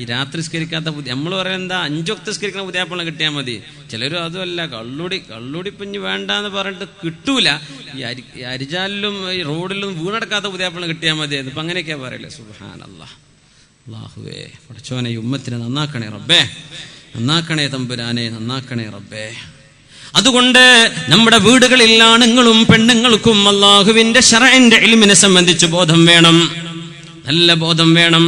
ഈ രാത്രി സ്കരിക്കാത്ത നമ്മൾ പറയാൻ എന്താ 5 വക്ത് സ്കരിക്കുന്ന പുതിയാപ്പിള കിട്ടിയാൽ മതി. ചിലരും അതുമല്ല, കള്ളുടി പിഞ്ഞ് വേണ്ടാന്ന് പറഞ്ഞിട്ട് കിട്ടൂല. ഈ അരിജാലിലും ഈ റോഡിലും വീണടക്കാത്ത പുതിയാപ്പിള കിട്ടിയാൽ മതി. ഇപ്പം അങ്ങനെയൊക്കെയാ പറയല്ലേ. സുബ്ഹാനല്ലാഹ്. അല്ലാഹുവേ, പഠിച്ചോനെ, ഈ ഉമ്മത്തിനെ നന്നാക്കണേ റബ്ബേ, നന്നാക്കണേ തമ്പുരാനെ, നന്നാക്കണേ റബ്ബേ. അതുകൊണ്ട് നമ്മുടെ വീടുകളിൽ ആണുങ്ങളും പെണ്ണുങ്ങൾക്കും അല്ലാഹുവിന്റെ ശറഇന്റെ ഇൽമിനെ സംബന്ധിച്ച് ബോധം വേണം, നല്ല ബോധം വേണം.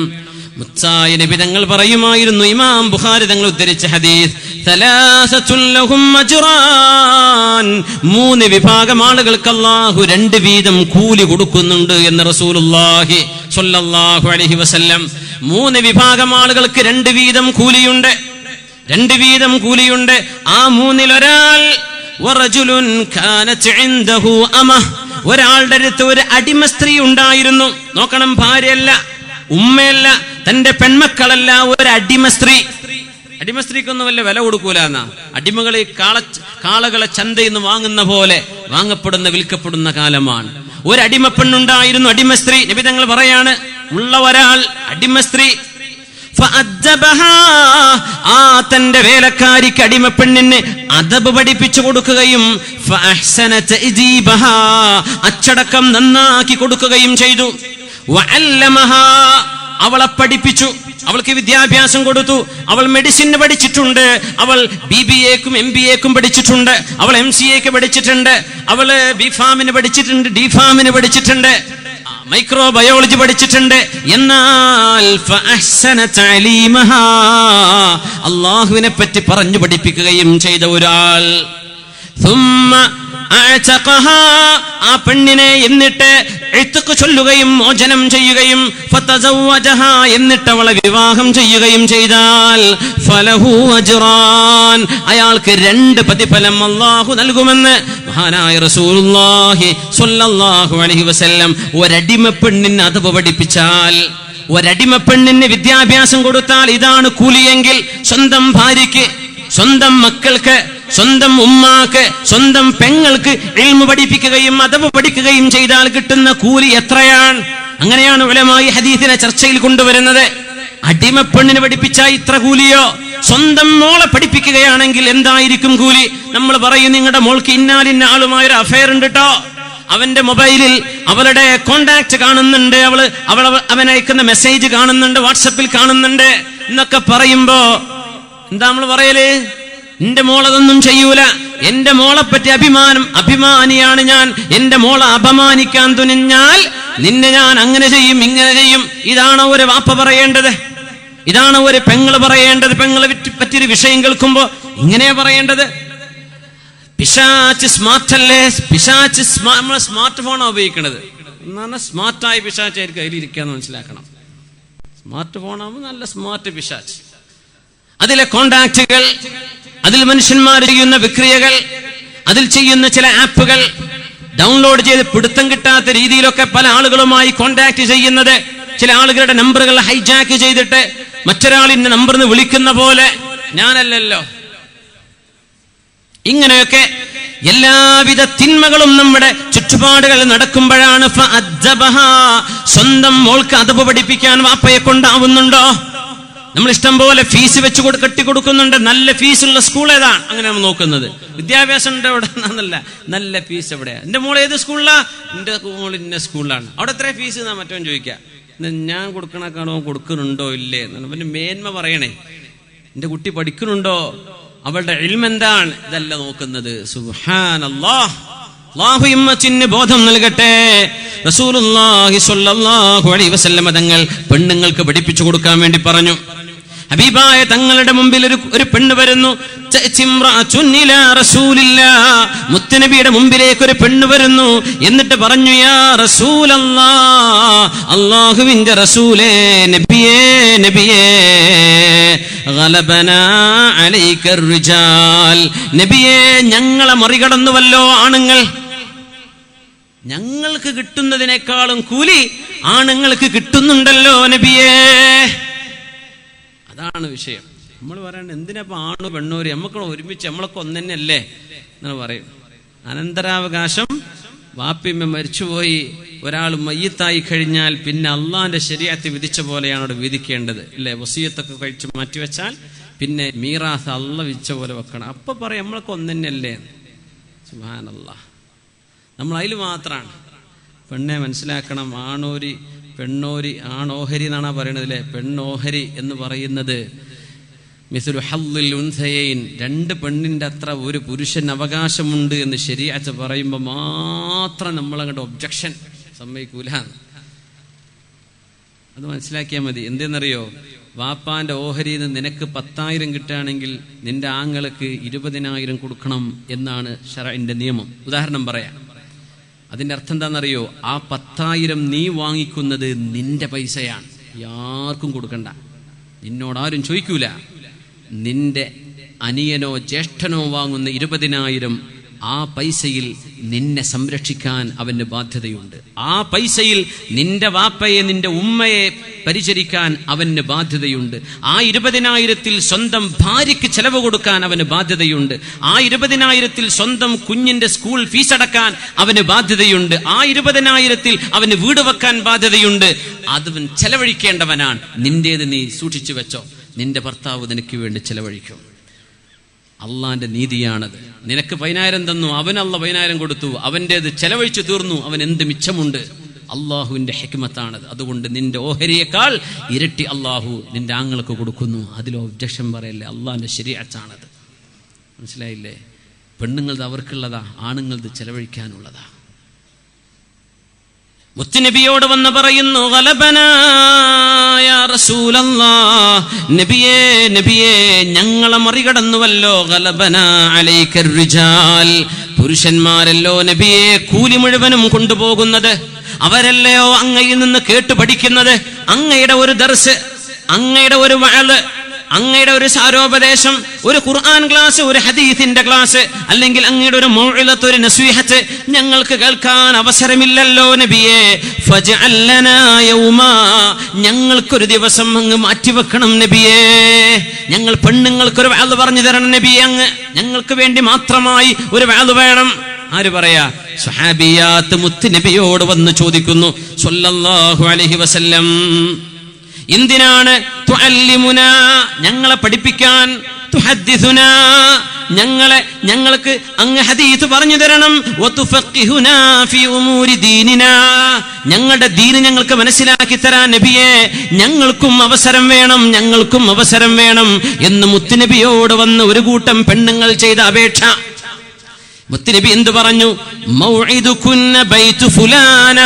മുത്തായ നബി തങ്ങൾ പറയുമായിരുന്നു, ഇമാം ബുഖാരി തങ്ങൾ ഉദ്ധരിച്ച ഹദീസ്, സലാസത്തുൻ ലഹും അജ്റാൻ, 3 വിഭാഗം ആളുകൾക്ക് അല്ലാഹു 2 വീതം കൂലി കൊടുക്കുന്നുണ്ട് എന്ന് റസൂലുള്ളാഹി സ്വല്ലല്ലാഹു അലൈഹി വസല്ലം. 3 വിഭാഗം ആളുകൾക്ക് 2 വീതം കൂലിയുണ്ട്, 2 വീതം കൂലിയുണ്ട്. ആ 3-ൽ ഒരാൾ, വറജുലുൻ കാനത് ഇൻദഹു അമഹ്, ഒരാളുടെ അടുത്ത് ഒരു അടിമ സ്ത്രീ ഉണ്ടായിരുന്നു. നോക്കണം, ഭാര്യയല്ല, ഉമ്മയല്ല, തന്റെ പെൺമക്കളല്ല, ഒരു അടിമ സ്ത്രീ. അടിമ സ്ത്രീക്കൊന്നും വല്ല വില കൊടുക്കൂല എന്നാ. അടിമകളെ കാളകളെ ചന്തയിൽ നിന്ന് വാങ്ങുന്ന പോലെ വാങ്ങപ്പെടുന്ന വിൽക്കപ്പെടുന്ന കാലമാണ്. ഒരു അടിമ പെണ്ണുണ്ടായിരുന്നു, അടിമ സ്ത്രീ. നബി തങ്ങൾ പറയാണ്, ഉള്ള ഒരാൾ അടിമ സ്ത്രീ, ആ തന്റെ വേലക്കാരിക്ക് അടിമ പെണ്ണിന് അദബ് പഠിപ്പിച്ചു കൊടുക്കുകയും അച്ചടക്കം നന്നാക്കി കൊടുക്കുകയും ചെയ്തു. അവളെ പഠിപ്പിച്ചു, അവൾക്ക് വിദ്യാഭ്യാസം കൊടുത്തു. അവൾ മെഡിസിന് പഠിച്ചിട്ടുണ്ട്, അവൾ BBA-ക്കും MBA-ക്കും പഠിച്ചിട്ടുണ്ട്, അവൾ MCA-ക്ക് പഠിച്ചിട്ടുണ്ട്, അവള് B.Pharm-ന് പഠിച്ചിട്ടുണ്ട്, D.Pharm-ന് പഠിച്ചിട്ടുണ്ട്, മൈക്രോബയോളജി പഠിച്ചിട്ടുണ്ട്. എന്നാൽ അല്ലാഹുവിനെ പറ്റി പറഞ്ഞു പഠിപ്പിക്കുകയും ചെയ്ത ഒരാൾ, ആ പെണ്ണിനെ എന്നിട്ട് ഇത്ഖ് ചൊല്ലുകയും മോചനം ചെയ്യുകയും എന്നിട്ട് അവളെ വിവാഹം ചെയ്യുകയും ചെയ്താൽ ഫലഹു അജ്റാൻ, അയാൾക്ക് 2 പ്രതിഫലം അല്ലാഹു നൽകുമെന്ന് മഹാനായ റസൂലുള്ളാഹി സ്വല്ലല്ലാഹു അലൈഹി വസല്ലം. ഒരടിമ പെണ്ണിന് അദബ് പഠിപ്പിച്ചാൽ, ഒരടിമ പെണ്ണിന് വിദ്യാഭ്യാസം കൊടുത്താൽ ഇതാണ് കൂലിയെങ്കിൽ, സ്വന്തം ഭാര്യയ്ക്ക്, സ്വന്തം മക്കൾക്ക്, സ്വന്തം ഉമ്മാക്ക്, സ്വന്തം പെങ്ങൾക്ക് ഇൽമു പഠിപ്പിക്കുകയും അദബ് പഠിക്കുകയും ചെയ്താൽ കിട്ടുന്ന കൂലി എത്രയാണ്? അങ്ങനെയാണ് ഉലമായി ഹദീസിനെ ചർച്ചയിൽ കൊണ്ടുവരുന്നത്. അടിമപ്പെണ്ണിനെ പഠിപ്പിച്ചാൽ ഇത്ര കൂലിയോ? സ്വന്തം മോളെ പഠിപ്പിക്കുകയാണെങ്കിൽ എന്തായിരിക്കും കൂലി? നമ്മൾ പറയും, നിങ്ങളുടെ മോൾക്ക് ഇന്നാലിന്ന ആളുമായൊരു അഫയർ ഉണ്ട് കേട്ടോ, അവന്റെ മൊബൈലിൽ അവളുടെ കോണ്ടാക്ട് കാണുന്നുണ്ട്, അവൻ അയക്കുന്ന മെസ്സേജ് കാണുന്നുണ്ട്, വാട്സപ്പിൽ കാണുന്നുണ്ട് എന്നൊക്കെ പറയുമ്പോ എന്താ നമ്മൾ പറയല്? എന്റെ മോളതൊന്നും ചെയ്യൂല, എന്റെ മോളെ പറ്റി അഭിമാനിയാണ് ഞാൻ, എന്റെ മോളെ അപമാനിക്കാൻ തുനിഞ്ഞാൽ നിന്നെ ഞാൻ അങ്ങനെ ചെയ്യും, ഇങ്ങനെ ചെയ്യും. ഇതാണോ ഒരു വാപ്പ പറയേണ്ടത്? ഇതാണോ ഒരു പെങ്ങള് പറയേണ്ടത്? പെങ്ങളെ പറ്റിയൊരു വിഷയം കേൾക്കുമ്പോ ഇങ്ങനെയാ പറയേണ്ടത്? പിശാച്ച് സ്മാർട്ടല്ലേ? പിശാച്ച് നമ്മളെ സ്മാർട്ട് ഫോണാണ് ഉപയോഗിക്കുന്നത്. എന്നാണ് സ്മാർട്ടായ പിശാച്ചായിരിക്കും അതിലിരിക്കാന്ന് മനസ്സിലാക്കണം. സ്മാർട്ട് ഫോണാകുമ്പോൾ നല്ല സ്മാർട്ട് പിശാച്ച്. അതിലെ കോണ്ടാക്റ്റുകൾ, അതിൽ മനുഷ്യന്മാർ ചെയ്യുന്ന വിക്രിയകൾ, അതിൽ ചെയ്യുന്ന ചില ആപ്പുകൾ ഡൗൺലോഡ് ചെയ്ത് പിടുത്തം കിട്ടാത്ത രീതിയിലൊക്കെ പല ആളുകളുമായി കോണ്ടാക്ട് ചെയ്യുന്നത്, ചില ആളുകളുടെ നമ്പറുകൾ ഹൈജാക്ക് ചെയ്തിട്ട് മറ്റൊരാളിന്റെ നമ്പറിന് വിളിക്കുന്ന പോലെ, ഞാനല്ലല്ലോ. ഇങ്ങനെയൊക്കെ എല്ലാവിധ തിന്മകളും നമ്മുടെ ചുറ്റുപാടുകൾ നടക്കുമ്പോഴാണ് സ്വന്തം മോൾക്ക് അദബ് പഠിപ്പിക്കാൻ വാപ്പയെ കൊണ്ടാവുന്നുണ്ടോ? നമ്മൾ ഇഷ്ടം പോലെ ഫീസ് വെച്ച് കെട്ടിക്കൊടുക്കുന്നുണ്ട്. നല്ല ഫീസുള്ള സ്കൂൾ ഏതാണ്? അങ്ങനെ നമ്മൾ നോക്കുന്നത്. വിദ്യാഭ്യാസം ഉണ്ട് അവിടെ എന്നല്ല, നല്ല ഫീസ് എവിടെയാ? എന്റെ മോൾ ഏത് സ്കൂളിലാ? എന്റെ മോൾ ഇന്ന സ്കൂളിലാണ്. അവിടെ എത്ര ഫീസ് എന്നാ മറ്റവൻ ചോദിക്കുക. ഞാൻ കൊടുക്കണക്കാണോ, കൊടുക്കുന്നുണ്ടോ ഇല്ലേ എന്നാണ് പിന്നെ മേന്മ പറയണേ. എന്റെ കുട്ടി പഠിക്കുന്നുണ്ടോ, അവളുടെ ഇൽമ് എന്താണ്, ഇതല്ല നോക്കുന്നത്. സുബ്ഹാനല്ലാഹ്. അല്ലാഹു ഇമ്മത്തിന് ബോധം നൽകട്ടെ. റസൂലുള്ളാഹി സ്വല്ലല്ലാഹു അലൈഹി വസല്ലം തങ്ങൾ പെണ്ണുങ്ങൾക്ക് പഠിപ്പിച്ചു കൊടുക്കാൻ വേണ്ടി പറഞ്ഞു. ഹബീബായ തങ്ങളുടെ മുമ്പിൽ ഒരു പെണ്ണ് വരുന്നു. മുത്തുനബിയുടെ മുമ്പിലേക്ക് ഒരു പെണ്ണ് വരുന്നു. എന്നിട്ട് പറഞ്ഞു, യാ റസൂലല്ലാഹ്, അല്ലാഹുവിന്റെ റസൂലേ, നബിയേ, നബിയേ, ഗലബനാ അലൈക റിജാൽ, നബിയേ, ഞങ്ങളെ മറികടന്നുവല്ലോ ആണുങ്ങൾ. ഞങ്ങൾക്ക് കിട്ടുന്നതിനേക്കാളും കൂലി ആണുങ്ങൾക്ക് കിട്ടുന്നുണ്ടല്ലോ നബിയേ. അതാണ് വിഷയം. നമ്മൾ പറയണ്ട എന്തിനാ ആണു പെണ്ണൂര്, നമ്മൾക്ക് ഒരുമിച്ച് നമ്മളൊക്കെ ഒന്നെന്നല്ലേ എന്ന് പറയും. അനന്തരാവകാശം വാപ്പിയമ്മ മരിച്ചുപോയി, ഒരാൾ മയ്യത്തായി കഴിഞ്ഞാൽ പിന്നെ അള്ളാന്റെ ശരീഅത്ത് വിധിച്ച പോലെയാണ് അവിടെ വിധിക്കേണ്ടത്, അല്ലെ? വസിയത്തൊക്കെ കഴിച്ച് മാറ്റിവെച്ചാൽ പിന്നെ മീറാത്ത് അള്ള വിധിച്ച പോലെ വെക്കണം. അപ്പൊ പറയാം നമ്മൾക്ക് ഒന്നെന്നല്ലേ. സുബ്ഹാനല്ലാഹ്. നമ്മൾ അതിൽ മാത്രമാണ്. പെണ്ണെ മനസ്സിലാക്കണം, ആണോരി പെണ്ണോരി ആണോഹരി എന്നാണ് പറയണത്, അല്ലെ? പെണ്ണോഹരി എന്ന് പറയുന്നത് മിസ്ലു ഹള്ളിൽ ഉൻസയൈൻ, രണ്ട് പെണ്ണിന്റെ അത്ര ഒരു പുരുഷൻ അവകാശമുണ്ട് എന്ന് ശരീഅത്ത് പറയുമ്പോൾ മാത്രം നമ്മളങ്ങോട്ട് ഒബ്ജക്ഷൻ സമ്മതിക്കൂല. അത് മനസ്സിലാക്കിയാൽ മതി. എന്തെന്നറിയോ? വാപ്പാന്റെ ഓഹരിയിൽ നിന്ന് നിനക്ക് 10,000 കിട്ടുകയാണെങ്കിൽ നിന്റെ ആങ്ങൾക്ക് 20,000 കൊടുക്കണം എന്നാണ് ശറഇന്റെ നിയമം. ഉദാഹരണം പറയാം. അതിന്റെ അർത്ഥം എന്താണെന്നറിയോ? ആ 10,000 നീ വാങ്ങിക്കുന്നത് നിന്റെ പൈസയാണ്, ആർക്കും കൊടുക്കണ്ട, നിന്നോടാരും ചോദിക്കൂല. നിന്റെ അനിയനോ ജ്യേഷ്ഠനോ വാങ്ങുന്ന 20,000 ആ പൈസയിൽ നിന്നെ സംരക്ഷിക്കാൻ അവന് ബാധ്യതയുണ്ട്. ആ പൈസയിൽ നിന്റെ വാപ്പയെ നിന്റെ ഉമ്മയെ പരിചരിക്കാൻ അവന് ബാധ്യതയുണ്ട്. ആ 20,000 സ്വന്തം ഭാര്യയ്ക്ക് ചെലവ് കൊടുക്കാൻ അവന് ബാധ്യതയുണ്ട്. ആ 20,000 സ്വന്തം കുഞ്ഞിന്റെ സ്കൂൾ ഫീസ് അടക്കാൻ അവന് ബാധ്യതയുണ്ട്. ആ 20,000 അവന് വീട് വെക്കാൻ ബാധ്യതയുണ്ട്. അതവൻ ചെലവഴിക്കേണ്ടവനാണ്. നിന്റേത് നീ സൂക്ഷിച്ചു വെച്ചോ, നിന്റെ ഭർത്താവ് നിനക്ക് വേണ്ടി ചെലവഴിക്കും. അള്ളാന്റെ നീതിയാണത്. നിനക്ക് 10,000 തന്നു, അവൻ അള്ള 10,000 കൊടുത്തു, അവൻ്റേത് ചെലവഴിച്ചു തീർന്നു, അവൻ എന്ത് മിച്ചമുണ്ട്? അള്ളാഹുവിന്റെ ഹിക്മത്താണത്. അതുകൊണ്ട് നിന്റെ ഓഹരിയേക്കാൾ ഇരട്ടി അള്ളാഹു നിന്റെ ആങ്ങൾക്ക് കൊടുക്കുന്നു. അതിൽ ഒബ്ജക്ഷൻ പറയല്ലേ. അള്ളാഹിന്റെ ശരീഅത്താണത്. മനസ്സിലായില്ലേ? പെണ്ണുങ്ങളത് അവർക്കുള്ളതാ, ആണുങ്ങളത് ചെലവഴിക്കാനുള്ളതാ. മുത്തുനബിയോട് വന്ന് പറയുന്നു, ഗലബനാ യാ റസൂലല്ലാഹ്, നബിയേ നബിയേ ഞങ്ങളെ മറികടന്നുവല്ലോ. ഗലബനാ അലൈക്കർ റിജാൽ, പുരുഷന്മാരല്ലോ നബിയെ കൂലി മുഴുവനും കൊണ്ടുപോകുന്നത്. അവരല്ലയോ അങ്ങയിൽ നിന്ന് കേട്ടു പഠിക്കുന്നത്. അങ്ങയുടെ ഒരു ദർസ്, അങ്ങയുടെ ഒരു വഅല്, അങ്ങയുടെ ഒരു സാരോപദേശം, ഒരു ഖുർആൻ ക്ലാസ്, ഒരു ഹദീസിന്റെ ക്ലാസ്, അല്ലെങ്കിൽ അങ്ങയുടെ ഒരു മൗഇലത്ത്, ഒരു നസീഹത്ത് ഞങ്ങൾക്ക് കേൾക്കാൻ അവസരമില്ലല്ലോ നബിയേ. ഫജ്അൽ ലനാ യൗമാ, ഞങ്ങൾക്കൊരു ദിവസം അങ്ങ് മാറ്റിവെക്കണം നബിയേ. ഞങ്ങൾ പെണ്ണുങ്ങൾക്കൊരു വഅല് പറഞ്ഞു തരണം നബിയേ. അങ്ങ് ഞങ്ങൾക്ക് വേണ്ടി മാത്രമായി ഒരു വഅല് വേണം. ആര് പറയാ? സ്വഹാബിയാത്ത് മുത്ത് നബിയോട് വന്ന് ചോദിക്കുന്നു സ്വല്ലല്ലാഹു അലൈഹി വസല്ലം, എന്തിനാണ് തുഅല്ലിമുനാ, ഞങ്ങളെ പഠിപ്പിക്കാൻ, തുഹദ്ദിസുനാ, ഞങ്ങൾക്ക് അങ്ങ് ഹദീസ് പറഞ്ഞു തരണം, വതുഫഖിഹുനാ ഫീ ഉമൂരി ദീനിനാ, ഞങ്ങളുടെ ദീന് ഞങ്ങൾക്ക് മനസ്സിലാക്കി തരാൻ നബിയേ ഞങ്ങൾക്കും അവസരം വേണം, ഞങ്ങൾക്കും അവസരം വേണം എന്ന് മുത്തുനബിയോട് വന്ന് ഒരു കൂട്ടം പെണ്ണുങ്ങൾ ചെയ്ത അപേക്ഷ. മുത്തുനബി എന്തു പറഞ്ഞു? മൗഇദുകുന്ന ബൈതു ഫുലാന,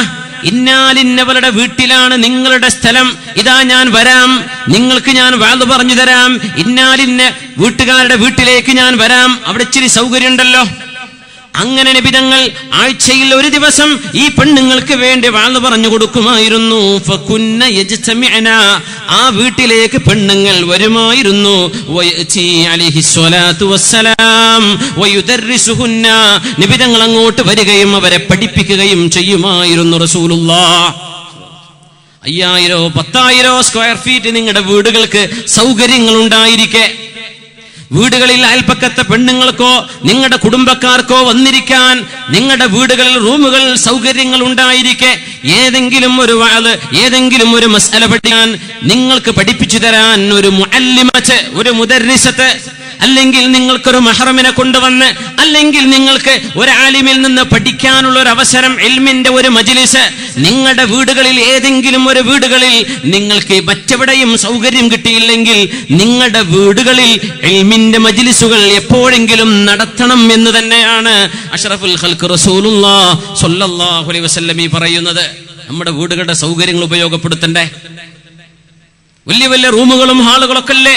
ഇന്നാലിന്നവരുടെ വീട്ടിലാണ് നിങ്ങളുടെ സ്ഥലം, ഇതാ ഞാൻ വരാം, നിങ്ങൾക്ക് ഞാൻ വഅദ് പറഞ്ഞു തരാം, ഇന്നാലിന്ന വീട്ടുകാരുടെ വീട്ടിലേക്ക് ഞാൻ വരാം, അവിടെ ഇച്ചിരി സൗകര്യം ഉണ്ടല്ലോ. അങ്ങനെ നബി തങ്ങൾ ആഴ്ചയിൽ ഒരു ദിവസം ഈ പെണ്ണുങ്ങൾക്ക് വേണ്ടി വഅദ് പറഞ്ഞു കൊടുക്കുമായിരുന്നു. ഫകുന്ന യജ്തമിഅന, ആ വീട്ടിലേക്ക് പെണ്ണുങ്ങൾ വരുമായിരുന്നു. വയതി അലൈഹി സ്വലാത്തു വസ്സലാം വയുദർരിസുഹുന്ന, നബി തങ്ങൾ അങ്ങോട്ട് വരികയും അവരെ പഠിപ്പിക്കുകയും ചെയ്യുമായിരുന്നു. റസൂലുള്ളാഹ് 5000 10,000 സ്ക്വയർ ഫീറ്റ് നിങ്ങളുടെ വീടുകൾക്ക് സൗകര്യങ്ങൾ ഉണ്ടായിരിക്കെ, വീടുകളിൽ അയൽപ്പക്കത്തെ പെണ്ണുങ്ങൾക്കോ നിങ്ങളുടെ കുടുംബക്കാർക്കോ വന്നിരിക്കാൻ നിങ്ങളുടെ വീടുകളിൽ റൂമുകൾ സൗകര്യങ്ങൾ ഉണ്ടായിരിക്കെ, ഏതെങ്കിലും ഒരു വഅദ്, ഏതെങ്കിലും ഒരു മസ്അല പഠിക്കാൻ നിങ്ങൾക്ക് പഠിപ്പിച്ചു തരാൻ ഒരു മുഅല്ലിമത്ത്, ഒരു മുദർരിസത്ത്, അല്ലെങ്കിൽ നിങ്ങൾക്കൊരു മഹ്റമിനെ കൊണ്ടുവന്ന്, അല്ലെങ്കിൽ നിങ്ങൾക്ക് ഒരു ആലിമിൽ നിന്ന് പഠിക്കാനുള്ള ഒരു അവസരം, ഇൽമിന്റെ ഒരു മജ്ലിസ് നിങ്ങളുടെ വീടുകളിൽ, ഏതെങ്കിലും ഒരു വീടുകളിൽ നിങ്ങൾക്ക് മറ്റെവിടെയും സൗകര്യം കിട്ടിയില്ലെങ്കിൽ നിങ്ങളുടെ വീടുകളിൽ ഇൽമിന്റെ മജ്ലിസുകൾ എപ്പോഴെങ്കിലും നടത്തണം എന്ന് തന്നെയാണ് അഷ്റഫുൽ ഖൽഖ് റസൂലുള്ളാഹി സ്വല്ലല്ലാഹു അലൈഹി വസല്ലം പറയുന്നത്. നമ്മുടെ വീടുകളുടെ സൗകര്യങ്ങൾ ഉപയോഗപ്പെടുത്തണ്ടേ? വലിയ വലിയ റൂമുകളും ഹാളുകളൊക്കെ അല്ലേ?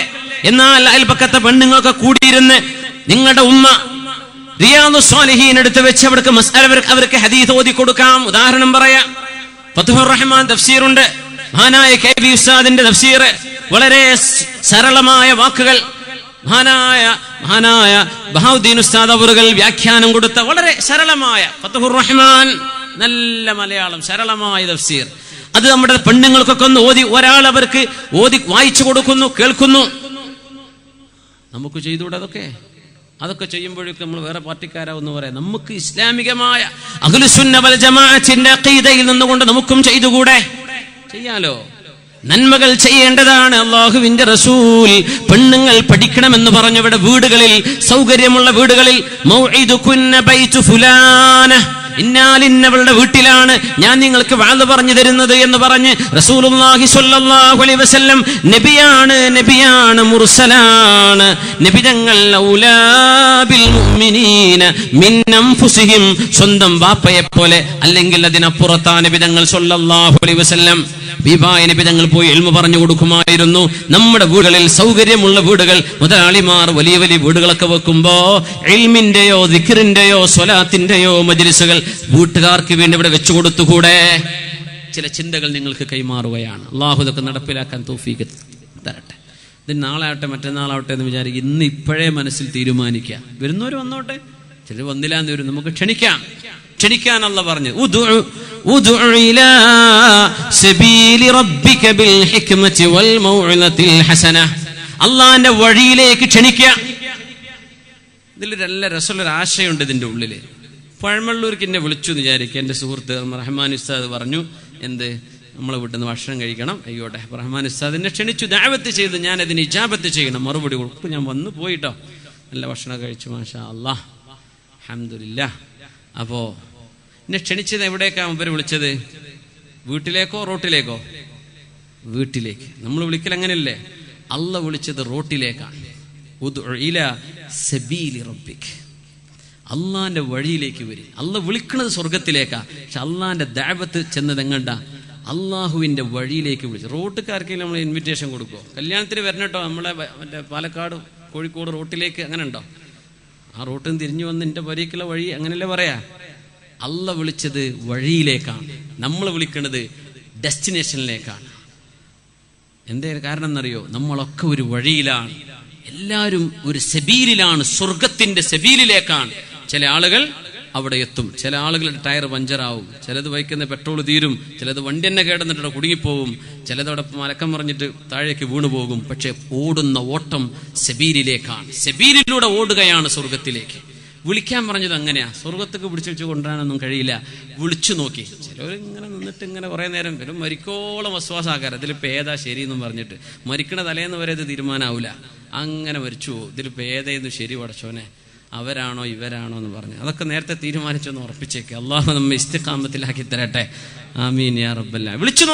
എന്നാൽ അയൽപക്കത്തെ പെണ്ണുങ്ങളൊക്കെ കൂടിയിരുന്ന് നിങ്ങളുടെ ഉമ്മ റിയാദുസ് സ്വാലിഹീൻ എടുത്ത് വെച്ച് അവർക്ക് അവർക്ക് ഹദീസ് ഓതി കൊടുക്കാം. ഉദാഹരണം പറയാം, ഫത്ഹുർ റഹ്മാൻ തഫ്സീറുണ്ട്, മഹാനായ കെ.വി. ഉസ്താദിന്റെ തഫ്സീർ, വളരെ സരളമായ വാക്കുകൾ, മഹാനായ ബഹാഉദ്ദീൻ ഉസ്താദ് അവറുകൾ വ്യാഖ്യാനം കൊടുത്ത വളരെ സരളമായ ഫത്ഹുർ റഹ്മാൻ, നല്ല മലയാളം സരളമായ തഫ്സീർ. അത് നമ്മുടെ പെണ്ണുങ്ങൾക്കൊക്കെ ഒന്ന് ഓതി, ഒരാൾ അവർക്ക് ഓതി വായിച്ചു കൊടുക്കുന്നു, കേൾക്കുന്നു. നമുക്ക് ചെയ്തുകൂടെ? അതൊക്കെ അതൊക്കെ ചെയ്യുമ്പോഴേക്കും നമ്മൾ വേറെ പാർട്ടിക്കാരാവെന്ന് പറയാം. നമുക്ക് ഇസ്ലാമികമായ അഹ്ലുസുന്ന വൽ ജമാഅത്തിന്റെ അഖീദയിൽ നിന്നുകൊണ്ട് നമുക്കും ചെയ്തുകൂടെ? ചെയ്യാലോ. നന്മകൾ ചെയ്യേണ്ടതാണ്. അല്ലാഹുവിന്റെ റസൂൽ പെണ്ണുങ്ങൾ പഠിക്കണമെന്ന് പറഞ്ഞവിടെ വീടുകളിൽ, സൗകര്യമുള്ള വീടുകളിൽ മൗഇദുകുന്ന ബൈതു ഫുലാന, ഇന്നാലിന്നവളുടെ വീട്ടിലാണ് ഞാൻ നിങ്ങൾക്ക് വഅദ് പറഞ്ഞു തരുന്നത് എന്ന് പറഞ്ഞ് റസൂലുള്ളാഹി സ്വല്ലല്ലാഹു അലൈഹി വസല്ലം നബിയാണ് മുർസലാണ്. നബിതങ്ങൾ ഔലാ ബിൽ മുഅ്മിനീന മിൻ അൻഫുസിഹിം, സ്വന്തം വാപ്പയെ പോലെ അല്ലെങ്കിൽ അതിനപ്പുറത്താണ് നബിതങ്ങൾ സ്വല്ലല്ലാഹു അലൈഹി വസല്ലം. ബീബായ നബിതങ്ങൾ പോയി ഇൽമു പറഞ്ഞു കൊടുക്കുമായിരുന്നു. നമ്മുടെ വീടുകളിൽ, സൗകര്യമുള്ള വീടുകൾ, മുതലാളിമാർ വലിയ വലിയ വീടുകളൊക്കെ വെക്കുമ്പോ ഇൽമിന്റെയോ ദിക്റിന്റെയോ സ്വലാത്തിന്റെയോ മജ്ലിസുകൾ വീട്ടുകാർക്ക് വേണ്ടി ഇവിടെ വെച്ചു കൊടുത്തുകൂടെ? ചില ചിന്തകൾ നിങ്ങൾക്ക് കൈമാറുകയാണ്. അള്ളാഹു ഇതൊക്കെ നടപ്പിലാക്കാൻ തൗഫീഖ് തരട്ടെ. ഇത് നാളെ ആവട്ടെ മറ്റന്നാളാവട്ടെ എന്ന് വിചാരിക്കും. ഇന്ന് ഇപ്പോഴേ മനസ്സിൽ തീരുമാനിക്കുക. വരുന്നവർ വന്നോട്ടെ, ചിലർ വന്നില്ലാന്ന് വരും. നമുക്ക് ക്ഷണിക്കാൻ അല്ലാഹു പറഞ്ഞു, ഉദ്ഉ ഇലാ സബീലി റബ്ബിക ബിൽ ഹിക്മതി വൽ മൗഇദത്തിൽ ഹസന. അള്ളാന്റെ വഴിയിലേക്ക് ക്ഷണിക്കുക. ഇതിലൊരു നല്ല രസമുള്ളൊരു ആശയമുണ്ട് ഇതിന്റെ ഉള്ളില്. പഴമള്ളൂർക്ക് എന്നെ വിളിച്ചു എന്ന് വിചാരിക്കുക. എൻ്റെ സുഹൃത്ത് റഹ്മാൻ ഉസ്താദ് പറഞ്ഞു, എന്ത് നമ്മളെ വീട്ടിൽ നിന്ന് ഭക്ഷണം കഴിക്കണം. അയ്യോട്ടെ, റഹ്മാൻ ഉസ്താദിനെ ക്ഷണിച്ചു, ദഅവത്ത് ചെയ്തു, ഞാൻ അതിന് ഇജാബത്ത് ചെയ്യണം, മറുപടി കൊടുക്കും. ഞാൻ വന്നു പോയിട്ടോ, നല്ല ഭക്ഷണം കഴിച്ചു, മാഷാ അല്ലാഹ്, അൽഹംദുലില്ലാഹ്. അപ്പോൾ എന്നെ ക്ഷണിച്ചത് എവിടേക്കാണ് ഇവർ വിളിച്ചത്? വീട്ടിലേക്കോ റോട്ടിലേക്കോ? വീട്ടിലേക്ക്. നമ്മൾ വിളിക്കൽ അങ്ങനെയല്ലേ? അള്ള വിളിച്ചത് റോട്ടിലേക്കാണ്. ഉദ്ഉ ഇലാ സബീലി റബ്ബിക്, അള്ളാന്റെ വഴിയിലേക്ക് വരും. അള്ള വിളിക്കുന്നത് സ്വർഗത്തിലേക്കാ. പക്ഷെ അള്ളാന്റെ ദഅവത്ത് ചെന്നത് എങ്ങണ്ടാ? അള്ളാഹുവിന്റെ വഴിയിലേക്ക് വിളിച്ചു. റോട്ടുകാർക്കെങ്കിലും നമ്മൾ ഇൻവിറ്റേഷൻ കൊടുക്കുമോ? കല്യാണത്തിന് വരണട്ടോ, നമ്മളെ മറ്റേ പാലക്കാട് കോഴിക്കോട് റോട്ടിലേക്ക് അങ്ങനെ ഉണ്ടോ? ആ റോട്ടിൽ നിന്ന് തിരിഞ്ഞു വന്ന് എൻ്റെ വഴിക്കുള്ള വഴി അങ്ങനെയല്ലേ പറയാ? അള്ള വിളിച്ചത് വഴിയിലേക്കാണ്, നമ്മൾ വിളിക്കുന്നത് ഡെസ്റ്റിനേഷനിലേക്കാണ്. എന്തേ കാരണം എന്നറിയോ? നമ്മളൊക്കെ ഒരു വഴിയിലാണ്, എല്ലാവരും ഒരു സബീലിലാണ്, സ്വർഗത്തിന്റെ സബീലിലേക്കാണ്. ചില ആളുകൾ അവിടെ എത്തും, ചില ആളുകളുടെ ടയർ പഞ്ചറാവും, ചിലത് വയ്ക്കുന്ന പെട്രോൾ തീരും, ചിലത് വണ്ടി തന്നെ കേടന്നിട്ട് കുടുങ്ങിപ്പോവും, ചിലതവിടെ മലക്കം പറഞ്ഞിട്ട് താഴേക്ക് വീണുപോകും. പക്ഷെ ഓടുന്ന ഓട്ടം സബീലിലേക്കാണ്, സബീലിലൂടെ ഓടുകയാണ് സ്വർഗത്തിലേക്ക്. വിളിക്കാൻ പറഞ്ഞത് അങ്ങനെയാ. സ്വർഗത്തേക്ക് പിടിച്ചു കൊണ്ടുവരാനൊന്നും കഴിയില്ല. വിളിച്ചു നോക്കി. ചിലവർ ഇങ്ങനെ നിന്നിട്ട് ഇങ്ങനെ കുറേ നേരം വരും, മരിക്കോളം വസ്വാസാക്കാറ്. ഇതിലിപ്പോൾ ഏതാ ശരി എന്നും പറഞ്ഞിട്ട് മരിക്കണ തലേന്ന് വരെ ഇത് തീരുമാനമാവില്ല. അങ്ങനെ മരിച്ചു പോകും. ഇതിലിപ്പോൾ ഏതായിരുന്നു ശരി പടച്ചോനെ, അവരാണോ ഇവരാണോ എന്ന് പറഞ്ഞു. അതൊക്കെ നേരത്തെ തീരുമാനിച്ചൊന്ന് ഉറപ്പിച്ചേക്ക്. അള്ളാഹു നമ്മെ ഇസ്തിഖാമത്തിലാക്കി തരട്ടെ. ആമീൻ യാ റബ്ബൽ ആലമീൻ. വിളിച്ചു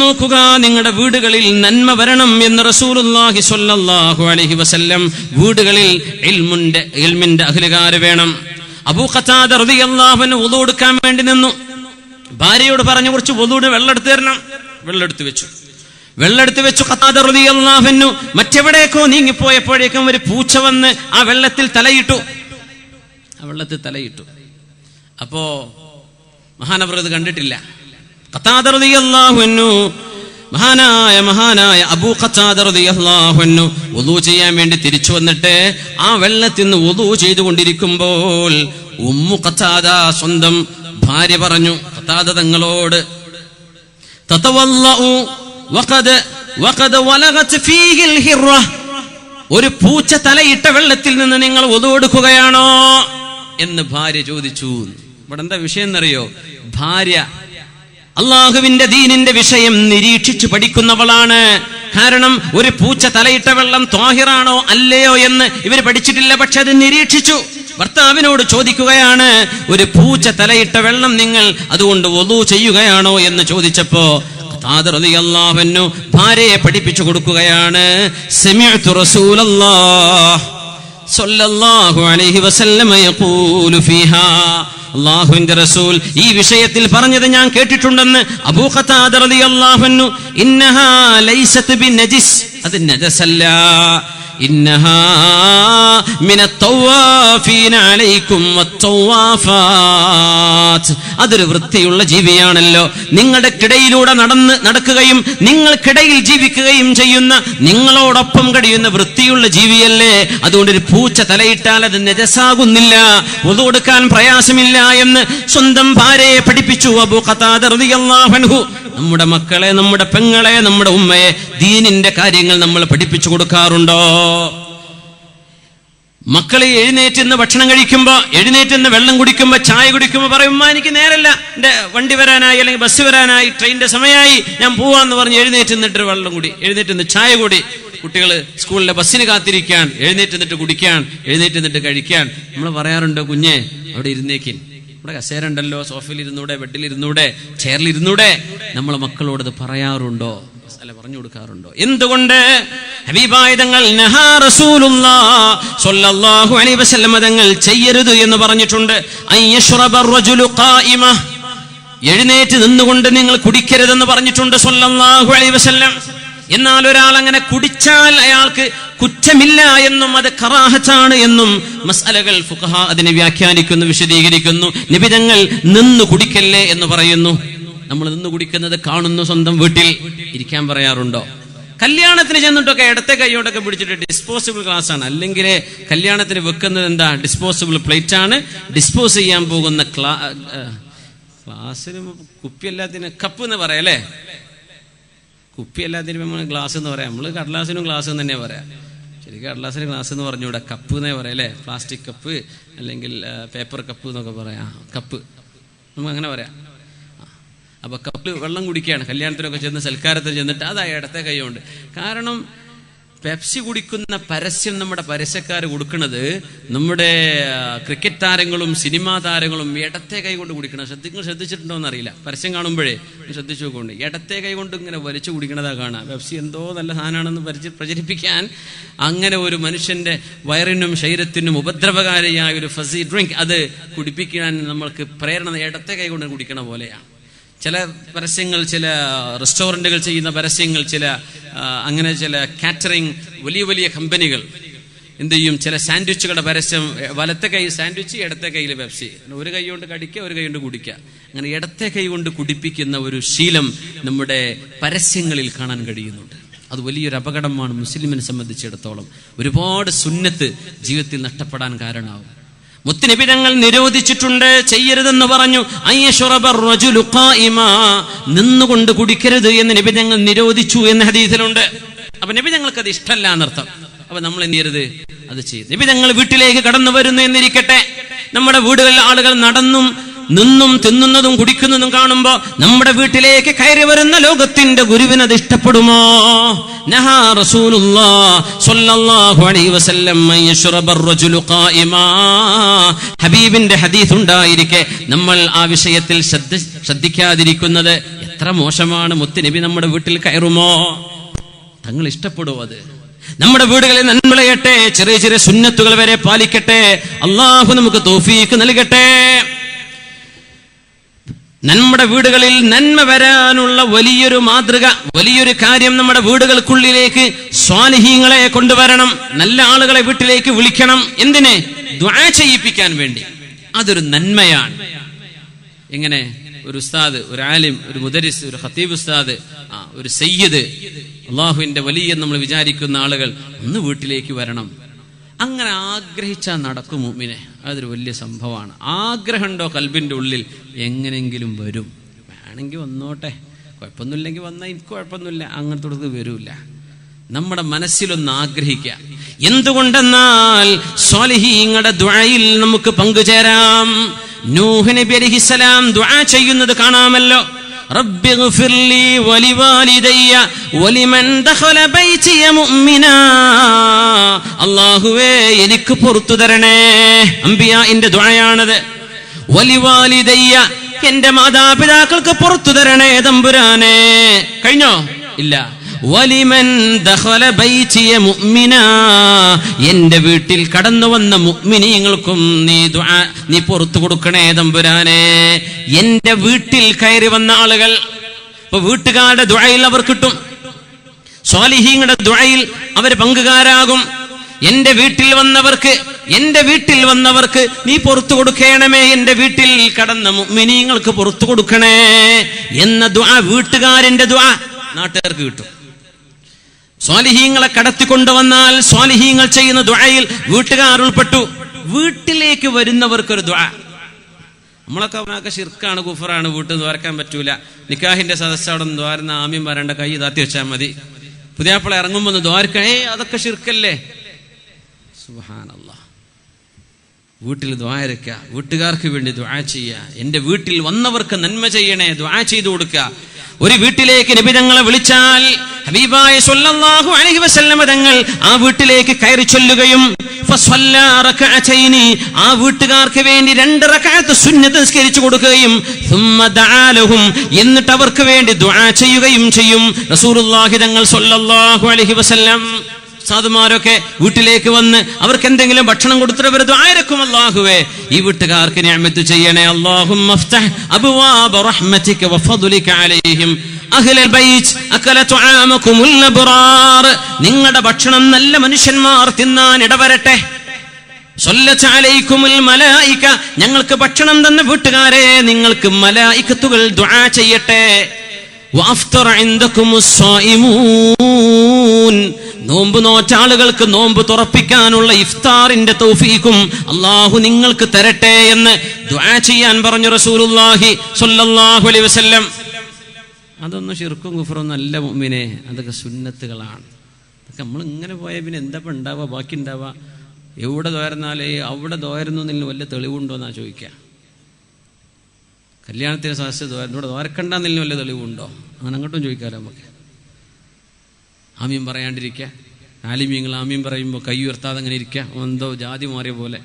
നോക്കുക. നിങ്ങളുടെ വീടുകളിൽ നന്മ വരണം എന്ന് റസൂലുള്ളാഹി സ്വല്ലല്ലാഹു അലൈഹി വസല്ലം. വീടുകളിൽ ഇൽമിന്റെ അഹ്ലുകാർ വേണം. അബൂ ഖതാദ റളിയല്ലാഹു അൻഹു വുളു എടുക്കാൻ വേണ്ടി നിന്നു. ഭാര്യയോട് പറഞ്ഞു, കുറച്ച് വുളുവിന് വെള്ളമെടുത്ത് തരണം. വെള്ളമെടുത്ത് വെച്ചു. ഖതാദ റളിയല്ലാഹു അൻഹു മറ്റെവിടേക്കോ നീങ്ങിപ്പോയപ്പോഴേക്കും ഒരു പൂച്ച വന്ന് ആ വെള്ളത്തിൽ തലയിട്ടു. അപ്പോ മഹാനവർ ഇത് കണ്ടിട്ടില്ല. ഖതാദ റളിയല്ലാഹു അൻഹു മഹാനായ അബൂ ഖതാദ റളിയല്ലാഹു അൻഹു വുളു ചെയ്യാൻ വേണ്ടി തിരിച്ചു വന്നിട്ട് ആ വെള്ളത്തിൽ നിന്ന് വുളു ചെയ്തുകൊണ്ടിരിക്കുമ്പോൾ ഉമ്മു ഖതാദ സ്വന്തം ഭാര്യ പറഞ്ഞു ഖതാദ തങ്ങളോട്, തതവല്ലഉ വഖദ വലഗത് ഫീഹിൽ ഹിറ, ഒരു പൂച്ച തലയിട്ട വെള്ളത്തിൽ നിന്ന് നിങ്ങൾ വുളു എടുക്കുകയാണോ എന്ന് ഭാര്യ ചോദിച്ചു. ഇവിടെ എന്താ വിഷയം എന്നറിയോ? ഭാര്യ അള്ളാഹുവിന്റെ ദീനിന്റെ വിഷയം നിരീക്ഷിച്ചു പഠിക്കുന്നവളാണ്. കാരണം ഒരു പൂച്ച തലയിട്ട വെള്ളം ത്വാഹിറാണോ അല്ലയോ എന്ന് ഇവര് പഠിച്ചിട്ടില്ല. പക്ഷെ അത് നിരീക്ഷിച്ചു. ഭർത്താവിനോട് ചോദിക്കുകയാണ്, ഒരു പൂച്ച തലയിട്ട വെള്ളം നിങ്ങൾ അതുകൊണ്ട് വുളു ചെയ്യുകയാണോ എന്ന് ചോദിച്ചപ്പോ ഖതാദ റളിയല്ലാഹു അൻഹു ഭാര്യയെ പഠിപ്പിച്ചു കൊടുക്കുകയാണ്. സമിഅ്തു റസൂലല്ലാഹ് സ്വല്ലല്ലാഹു അലൈഹി വസല്ലം യഖൂലു ഫീഹാ, അല്ലാഹുവിന്റെ റസൂൽ ഈ വിഷയത്തിൽ പറഞ്ഞത് ഞാൻ കേട്ടിട്ടുണ്ടെന്ന്. അബൂ ഖതാദ റളിയല്ലാഹു അൻഹു, ഇന്നഹാ ലൈസത് ബിനജിസ്, അത് നജസല്ല, ഇന്നഹാ മിനത് തവാഫീന അലൈക്കും വത്തവാഫാത്ത്, അതൊരു വൃത്തിയുള്ള ജീവിയാണല്ലോ. നിങ്ങളുടെക്കിടയിലൂടെ നടക്കുകയും നിങ്ങൾക്കിടയിൽ ജീവിക്കുകയും ചെയ്യുന്ന, നിങ്ങളോടൊപ്പം കഴിയുന്ന വൃത്തിയുള്ള ജീവിയല്ലേ. അതുകൊണ്ട് ഒരു പൂച്ച തലയിട്ടാൽ അത് നജസാകുന്നില്ല, വുളു എടുക്കാൻ പ്രയാസമില്ല എന്ന് സ്വന്തം ഭാര്യയെ പഠിപ്പിച്ചു അബൂ ഖതാദ റളിയല്ലാഹു അൻഹു. നമ്മുടെ മക്കളെ, നമ്മുടെ പെങ്ങളെ, നമ്മുടെ ഉമ്മയെ ദീനിന്റെ കാര്യങ്ങൾ നമ്മൾ പഠിപ്പിച്ചു കൊടുക്കാറുണ്ടോ? മക്കളെ എഴുന്നേറ്റ് നിന്ന് ഭക്ഷണം കഴിക്കുമ്പോൾ, എഴുന്നേറ്റ് നിന്ന് വെള്ളം കുടിക്കുമ്പോൾ, ചായ കുടിക്കുമ്പോൾ പറയും, ഉമ്മ എനിക്ക് നേരല്ല, എൻ്റെ വണ്ടി വരാനായി, അല്ലെങ്കിൽ ബസ് വരാനായി, ട്രെയിനിന്റെ സമയമായി, ഞാൻ പോവാന്ന് പറഞ്ഞ് എഴുന്നേറ്റ് നിന്നിട്ട് വെള്ളം കുടി, എഴുന്നേറ്റ് നിന്ന് ചായ കൂടി. കുട്ടികൾ സ്കൂളിലെ ബസ്സിന് കാത്തിരിക്കാൻ, എഴുന്നേറ്റ് നിന്നിട്ട് കുടിക്കാൻ, എഴുന്നേറ്റ് നിന്നിട്ട് കഴിക്കാൻ. നമ്മൾ പറയാറുണ്ടോ, കുഞ്ഞെ അവിടെ ഇരുന്നേക്കിൻ, ഇവിടെ കസേര ഉണ്ടല്ലോ, സോഫയിൽ ഇരുന്നൂടെ, ബെഡിൽ ഇരുന്നൂടെ, ചെയറിൽ ഇരുന്നൂടെ? നമ്മളെ മക്കളോട് ഇത് പറയാറുണ്ടോ, അല്ല പറഞ്ഞു കൊടുക്കാറുണ്ടോ? എന്തുകൊണ്ട്? ഹബീബായ തങ്ങൾ നഹാ റസൂലുള്ളാഹി സ്വല്ലല്ലാഹു അലൈഹി വസല്ലം തങ്ങൾ ചെയ്യരുത് എന്ന് പറഞ്ഞിട്ടുണ്ട്. അയ്യശ്റബ റജുലു ഖായിമ, എഴുന്നേറ്റ് നിന്നുകൊണ്ട് നിങ്ങൾ കുടിക്കരുതെന്ന് പറഞ്ഞിട്ടുണ്ട് സ്വല്ലല്ലാഹു അലൈഹി വസല്ലം. എന്നാൽ ഒരാൾ അങ്ങനെ കുടിച്ചാൽ അയാൾക്ക് കുറ്റമില്ല എന്നും അത് കറാഹത്താണ് എന്നും മസ്അലകൾ ഫുഖഹാ അതിനെ വ്യാഖ്യാനിക്കുന്നു, വിശദീകരിക്കുന്നു. നബി തങ്ങൾ നിന്ന് കുടിക്കല്ലേ എന്ന് പറയുന്നു. നമ്മൾ നിന്ന് കുടിക്കുന്നത് കാണുന്നു, സ്വന്തം വീട്ടിൽ ഇരിക്കാൻ പറയാറുണ്ടോ? കല്യാണത്തിന് ചെന്നിട്ടൊക്കെ ഇടത്തെ കൈയോടൊക്കെ പിടിച്ചിട്ട് ഡിസ്പോസിബിൾ ഗ്ലാസ് ആണ്, അല്ലെങ്കിൽ കല്യാണത്തിന് വെക്കുന്നത് എന്താ, ഡിസ്പോസിബിൾ പ്ലേറ്റ് ആണ്. ഡിസ്പോസ് ചെയ്യാൻ പോകുന്ന ഗ്ലാസ്സിന് കുപ്പി എല്ലാത്തിന് കപ്പ് എന്ന് പറയാം അല്ലേ? കുപ്പി എല്ലാത്തിനും നമ്മൾ ഗ്ലാസ് എന്ന് പറയാം. നമ്മൾ കടലാസിനും ഗ്ലാസ് എന്ന് തന്നെ പറയാം. ശരിക്കും കടലാസിന് ഗ്ലാസ് എന്ന് പറഞ്ഞുകൂടെ, കപ്പ് എന്നേ പറയാം അല്ലേ? പ്ലാസ്റ്റിക് കപ്പ് അല്ലെങ്കിൽ പേപ്പർ കപ്പ് എന്നൊക്കെ പറയാം. കപ്പ് നമുക്ക് അങ്ങനെ പറയാം. അപ്പൊ കപ്പിൽ വെള്ളം കുടിക്കുകയാണ്, കല്യാണത്തിനൊക്കെ ചെന്ന് സൽക്കാരത്തിൽ ചെന്നിട്ട് അതാ ഇടത്തെ കൈകൊണ്ട്. കാരണം പെപ്സി കുടിക്കുന്ന പരസ്യം നമ്മുടെ പരസ്യക്കാർ കൊടുക്കുന്നത്, നമ്മുടെ ക്രിക്കറ്റ് താരങ്ങളും സിനിമാ താരങ്ങളും ഇടത്തെ കൈ കൊണ്ട് കുടിക്കണം. ശ്രദ്ധിച്ചിട്ടുണ്ടോ എന്നറിയില്ല, പരസ്യം കാണുമ്പോഴേ ശ്രദ്ധിച്ചു നോക്കൊണ്ട് ഇടത്തെ കൈ കൊണ്ട് ഇങ്ങനെ വലിച്ചു കുടിക്കണതാ കാണാം. പെപ്സി എന്തോ നല്ല സാധനമാണെന്ന് പ്രചരിപ്പിക്കാൻ അങ്ങനെ ഒരു മനുഷ്യന്റെ വയറിനും ശരീരത്തിനും ഉപദ്രവകാരിയായ ഒരു ഫസി ഡ്രിങ്ക് അത് കുടിപ്പിക്കാൻ നമ്മൾക്ക് പ്രേരണ ഇടത്തെ കൈ കൊണ്ട് കുടിക്കണ പോലെയാണ്. ചില പരസ്യങ്ങൾ, ചില റെസ്റ്റോറൻറ്റുകൾ ചെയ്യുന്ന പരസ്യങ്ങൾ, അങ്ങനെ ചില കാറ്ററിംഗ് വലിയ വലിയ കമ്പനികൾ എന്ത് ചെയ്യും, ചില സാൻഡ്വിച്ചുകളുടെ പരസ്യം, വലത്തെ കൈ സാൻഡ്വിച്ച്, ഇടത്തെ കയ്യിൽ പെപ്സി, ഒരു കൈ കൊണ്ട് കടിക്കുക, ഒരു കൈ കൊണ്ട് കുടിക്കുക. അങ്ങനെ ഇടത്തെ കൈ കൊണ്ട് കുടിപ്പിക്കുന്ന ഒരു ശീലം നമ്മുടെ പരസ്യങ്ങളിൽ കാണാൻ കഴിയുന്നുണ്ട്. അത് വലിയൊരു അപകടമാണ് മുസ്ലിമിനെ സംബന്ധിച്ചിടത്തോളം. ഒരുപാട് സുന്നത്ത് ജീവിതത്തിൽ നഷ്ടപ്പെടാൻ കാരണമാവും. മുത്തുനബി തങ്ങൾ നിരോധിച്ചിട്ടുണ്ട്, ചെയ്യരുതെന്ന് പറഞ്ഞു. അയ്യശ്റബ റജുലു ഖായിമ, നിന്നുകൊണ്ട് കുടിക്കരുത് എന്ന് നബി തങ്ങൾ നിരോധിച്ചു എന്ന് ഹദീസിലുണ്ട്. അപ്പൊ നബി തങ്ങൾക്ക് അത് ഇഷ്ടമല്ല എന്നർത്ഥം. അപ്പൊ നമ്മൾ എന്ത് ചെയ്യരുത്, അത് ചെയ്യും. നബി തങ്ങൾ വീട്ടിലേക്ക് കടന്നു വരുന്നു എന്നിരിക്കട്ടെ, നമ്മുടെ വീടുകളിൽ ആളുകൾ നടന്നും നിന്നും തിന്നുന്നതും കുടിക്കുന്നതും കാണുമ്പോ നമ്മുടെ വീട്ടിലേക്ക് കയറി വരുന്ന ലോകത്തിന്റെ ഗുരുവിന് അത് ഇഷ്ടപ്പെടുമോ? നഹാ റസൂലുള്ളാഹി സ്വല്ലല്ലാഹു അലൈഹി വസല്ലം അയ്യശ്റബ റജുലു ഖായിമാ. ഹബീബിന്റെ ഹദീസ് ഉണ്ടായിരിക്കെ നമ്മൾ ആ വിഷയത്തിൽ ശ്രദ്ധിക്കാതിരിക്കുന്നത് എത്ര മോശമാണ്. മുത്തുനബി നമ്മുടെ വീട്ടിൽ കയറുമോ? തങ്ങൾ ഇഷ്ടപ്പെടുമോ? അത് നമ്മുടെ വീടുകളിൽ നന്മളയട്ടെ, ചെറിയ ചെറിയ സുന്നത്തുകൾ വരെ പാലിക്കട്ടെ. അള്ളാഹു നമുക്ക് തൗഫീഖ് നൽകട്ടെ. നമ്മുടെ വീടുകളിൽ നന്മ വരാനുള്ള വലിയൊരു മാതൃക, വലിയൊരു കാര്യം നമ്മുടെ വീടുകൾക്കുള്ളിലേക്ക് സ്വാലിഹീങ്ങളെ കൊണ്ടുവരണം. നല്ല ആളുകളെ വീട്ടിലേക്ക് വിളിക്കണം. എന്തിന്? ദുആ ചെയ്യിപ്പിക്കാൻ വേണ്ടി. അതൊരു നന്മയാണ്. എങ്ങനെ? ഒരു ഉസ്താദ്, ഒരു ആലിം, ഒരു മുദരിസ്, ഒരു ഖതീബ് ഉസ്താദ്, ഒരു സയ്യിദ്, അള്ളാഹുവിന്റെ വലിയ നമ്മൾ വിചാരിക്കുന്ന ആളുകൾ ഒന്ന് വീട്ടിലേക്ക് വരണം. അങ്ങനെ ആഗ്രഹിച്ചാൽ നടക്കും മുഅ്മിനെ. അതൊരു വലിയ സംഭവമാണ്. ആഗ്രഹമുണ്ടോ കൽബിന്റെ ഉള്ളിൽ, എങ്ങനെങ്കിലും വരും. വേണമെങ്കിൽ വന്നോട്ടെ, കുഴപ്പമൊന്നുമില്ലെങ്കിൽ വന്നാൽ എനിക്ക് കുഴപ്പമൊന്നുമില്ല, അങ്ങനത്തെ വരൂല. നമ്മുടെ മനസ്സിലൊന്ന് ആഗ്രഹിക്കുക. എന്തുകൊണ്ടെന്നാൽ സ്വാലിഹീങ്ങളുടെ ദുആയിൽ നമുക്ക് പങ്കുചേരാം. നൂഹ് നബി അലൈഹിസ്സലാം ദുആ ചെയ്യുന്നത് കാണാമല്ലോ. റബ്ബിഗ്ഫിർലി വലിവാലിദയ്യ വലിമൻ ദഖല ബൈതിയ മുഅ്മിനാ. അല്ലാഹുവേ എനിക്ക് പുറത്തു തരണേ. അംബിയാഇന്റെ ദുആയാണത്. വലിവാലിദയ്യ, എന്റെ മാതാപിതാക്കൾക്ക് പുറത്തു തരണേ തമ്പുരാനെ. കഴിഞ്ഞോ? ഇല്ല. വലിമൻ ദഖല ബൈതിയ മുഅ്മിനാ, എന്റെ വീട്ടിൽ കടന്നു വന്ന മുഅ്മിനീങ്ങൾക്കും നീ പുറത്തു കൊടുക്കണേ തമ്പുരാനെ. എന്റെ വീട്ടിൽ കയറി വന്ന ആളുകൾ, ഇപ്പൊ വീട്ടുകാരുടെ ദുആയിൽ അവർ കിട്ടും, സ്വാലിഹീങ്ങളുടെ ദുആയിൽ അവർ പങ്കുകാരാകും. എന്റെ വീട്ടിൽ വന്നവർക്ക് നീ പുറത്തു കൊടുക്കണമേ, എന്റെ വീട്ടിൽ കടന്ന മുഅ്മിനീങ്ങൾക്ക് പുറത്തു കൊടുക്കണേ എന്ന ദുആ, വീട്ടുകാരന്റെ ദുആ നാട്ടുകാർക്ക് കിട്ടും. സ്വാലിഹീങ്ങളെ കടത്തിക്കൊണ്ടുവന്നാൽ സ്വാലിഹീങ്ങൾ ചെയ്യുന്ന ദുആയിൽ വീട്ടുകാർ ഉൾപ്പെട്ടു. വീട്ടിലേക്ക് വരുന്നവർക്കൊരു ദുആ. നമ്മളൊക്കെ അവനൊക്കെ ശിർക്കാണ്, കുഫറാണ്, വീട്ടിൽ ദ്വാരക്കാൻ പറ്റൂല. നിക്കാഹിന്റെ സദസ്സ് അവിടെ നിന്ന് ദ്വാരുന്ന ആമ്യം വരേണ്ട, കൈ താത്തി വെച്ചാൽ മതി. പുതിയാപ്പിള ഇറങ്ങുമ്പോൾ ദ്വാരക്ക, അതൊക്കെ ശിർക്കല്ലേ. സുബ്ഹാനല്ലാഹ്. വീട്ടിൽ ദുആ ഇറക്കുക, വീട്ടുകാർക്ക് വേണ്ടി ദുആ ചെയ്യുക, എൻ്റെ വീട്ടിൽ വന്നവർക്ക് നന്മ ചെയ്യണേ, ദുആ ചെയ്തു കൊടുക്കുക. ഒരു വീട്ടിലേക്ക് നബി തങ്ങളെ വിളിച്ചാൽ ഹബീബായ സ്വല്ലല്ലാഹു അലൈഹി വസല്ലം തങ്ങൾ ആ വീട്ടിലേക്ക് കയറി ചൊല്ലുകയും ഫസല്ലാ റകഅതൈനി, ആ വീട്ടുകാർക്ക് വേണ്ടി 2 റകഅത്ത് സുന്നത്ത് നിസ്കരിച്ചു കൊടുക്കുകയും സുമ്മ ദആ ലഹും, എന്നിട്ട് അവർക്ക് വേണ്ടി ദുആ ചെയ്യുകയും ചെയ്യും റസൂലുള്ളാഹി തങ്ങൾ സ്വല്ലല്ലാഹു അലൈഹി വസല്ലം. സാധുമാരൊക്കെ വീട്ടിലേക്ക് വന്ന് അവർക്ക് എന്തെങ്കിലും ഭക്ഷണം കൊടുത്തിട്ട് അവർ ദുആ ഇറക്കും, അല്ലാഹുവേ ഈ വീട്ടുകാർക്ക് നിഅമത്ത് ചെയ്യണേ, അല്ലാഹുമ്മ അഫ്തഹ് അബ്വാബ റഹ്മതിക വഫദ്ലിക അലൈഹിം അഹ്ലൽ ബൈത്ത് അകല തുആമകുമുൽ അബ്റാർ, നിങ്ങളുടെ ഭക്ഷണം നല്ല മനുഷ്യന്മാർ തിന്നാൻ ഇടവരട്ടെ. സ്വല്ലത്ത് അലൈക്കുമുൽ മലായിക, ഞങ്ങൾക്ക് ഭക്ഷണം തന്ന വീട്ടുകാരെ നിങ്ങൾക്ക് മലായികത്തുകൾ ദുആ ചെയ്യട്ടെ. വഅഫ്തറ ഇൻദകുമുസ് സായിമൂൻ, നോമ്പ് നോറ്റ ആളുകൾക്ക് നോമ്പ് തുറപ്പിക്കാനുള്ള ഇഫ്താറിന്റെ തൗഫീഖും അല്ലാഹു നിങ്ങൾക്ക് തരട്ടെ എന്ന് ദുആ ചെയ്യാൻ പറഞ്ഞു റസൂലുള്ളാഹി സ്വല്ലല്ലാഹു അലൈഹി വസല്ലം. അതൊന്നും ശിർക്കും കുഫ്റൊന്നും അല്ല മുഅ്മിനേ, അതൊക്കെ സുന്നത്തുകളാണ്. അതൊക്കെ നമ്മൾ ഇങ്ങനെ പോയാൽ പിന്നെ എന്താ ഉണ്ടാവുക, ബാക്കി ഉണ്ടാവുക? എവിടെ ദോയർന്നാലേ അവിടെ ദോയരുന്നു എന്നതിൽ വല്ല തെളിവുണ്ടോ എന്നാ ചോദിക്കുക. കല്യാണത്തിന് സദസ്സ് ഇവിടെ ദോരക്കണ്ടെന്നതിന് വല്ല തെളിവുണ്ടോ? അങ്ങനെ അങ്ങോട്ടും ചോദിക്കാമല്ലോ നമുക്ക്. ആമീൻ പറയാണ്ടിരിക്കുക, ആലിമീങ്ങൾ ആമീൻ പറയുമ്പോൾ കൈ ഉയർത്താതെ അങ്ങനെ ഇരിക്കുക, എന്തോ ജാതി മാറിയ പോലെ.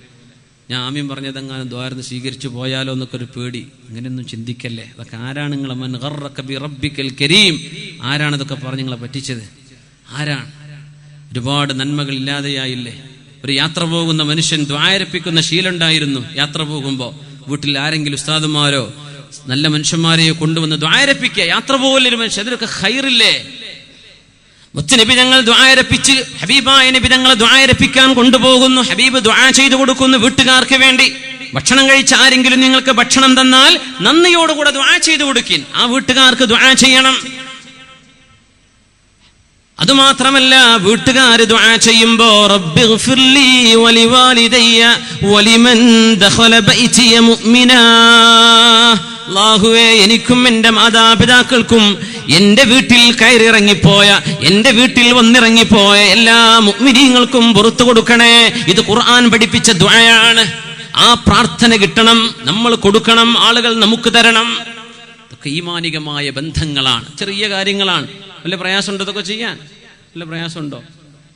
ഞാൻ ആമീൻ പറഞ്ഞതെങ്ങനെ ദ്വാരന്ന് സ്വീകരിച്ചു പോയാലോ എന്നൊക്കെ ഒരു പേടി. അങ്ങനെയൊന്നും ചിന്തിക്കല്ലേ. അതൊക്കെ ആരാണ് നിങ്ങളെ മൻ ഗർറക ബി റബ്ബിക്കൽ കരീം, ആരാണിതൊക്കെ പറഞ്ഞ് നിങ്ങളെ പറ്റിച്ചത്? ആരാണ്? ഒരുപാട് നന്മകൾ ഇല്ലാതെയായില്ലേ. ഒരു യാത്ര പോകുന്ന മനുഷ്യൻ ദ്വാരപ്പിക്കുന്ന ശീലമുണ്ടായിരുന്നു. യാത്ര പോകുമ്പോൾ വീട്ടിൽ ആരെങ്കിലും ഉസ്താദുമാരോ നല്ല മനുഷ്യന്മാരെയോ കൊണ്ടുവന്ന് ദ്വാരപ്പിക്കുക. യാത്ര പോകലൊരു മനുഷ്യൻ, അതിലൊക്കെ ഖൈറില്ലേ? മുത്തുനബി തങ്ങൾ ദുആരപ്പിച്ച് ഹബീബായ നബി തങ്ങളെ ദുആരപ്പിക്കാൻ കൊണ്ടുപോകുന്നു. ഹബീബ് ദുആ ചെയ്തു കൊടുക്കുന്നു വീട്ടുകാർക്ക് വേണ്ടി. ഭക്ഷണം കഴിച്ച ആരെങ്കിലും നിങ്ങൾക്ക് ഭക്ഷണം തന്നാൽ നന്ദിയോടുകൂടെ ദുആ ചെയ്തു കൊടുക്കിൻ. ആ വീട്ടുകാർക്ക് ദുആ ചെയ്യണം. അതുമാത്രമല്ല, വീട്ടുകാർ ദുആ ചെയ്യുമ്പോ റബ്ബിഗ്ഫിർലി വലിവാലിദയ്യ വലിമൻ ദഖല ബൈതിയ മുഅ്മിനാ, അല്ലാഹുവേ എനിക്കും എൻ്റെ മാതാപിതാക്കൾക്കും എൻ്റെ വീട്ടിൽ കയറിയിറങ്ങിപ്പോയ, എൻ്റെ വീട്ടിൽ വന്നിറങ്ങിപ്പോയ എല്ലാ മുഅ്മിനീങ്ങൾക്കും പുറത്തു കൊടുക്കണേ. ഇത് ഖുർആൻ പഠിപ്പിച്ച ദുആയാണ്. ആ പ്രാർത്ഥന കിട്ടണം, നമ്മൾ കൊടുക്കണം, ആളുകൾ നമുക്ക് തരണം. ഇതൊക്കെ ഈമാനികമായ ബന്ധങ്ങളാണ്, ചെറിയ കാര്യങ്ങളാണ്. വല്ല പ്രയാസമുണ്ടോ ഇതൊക്കെ ചെയ്യാൻ? വല്ല പ്രയാസമുണ്ടോ?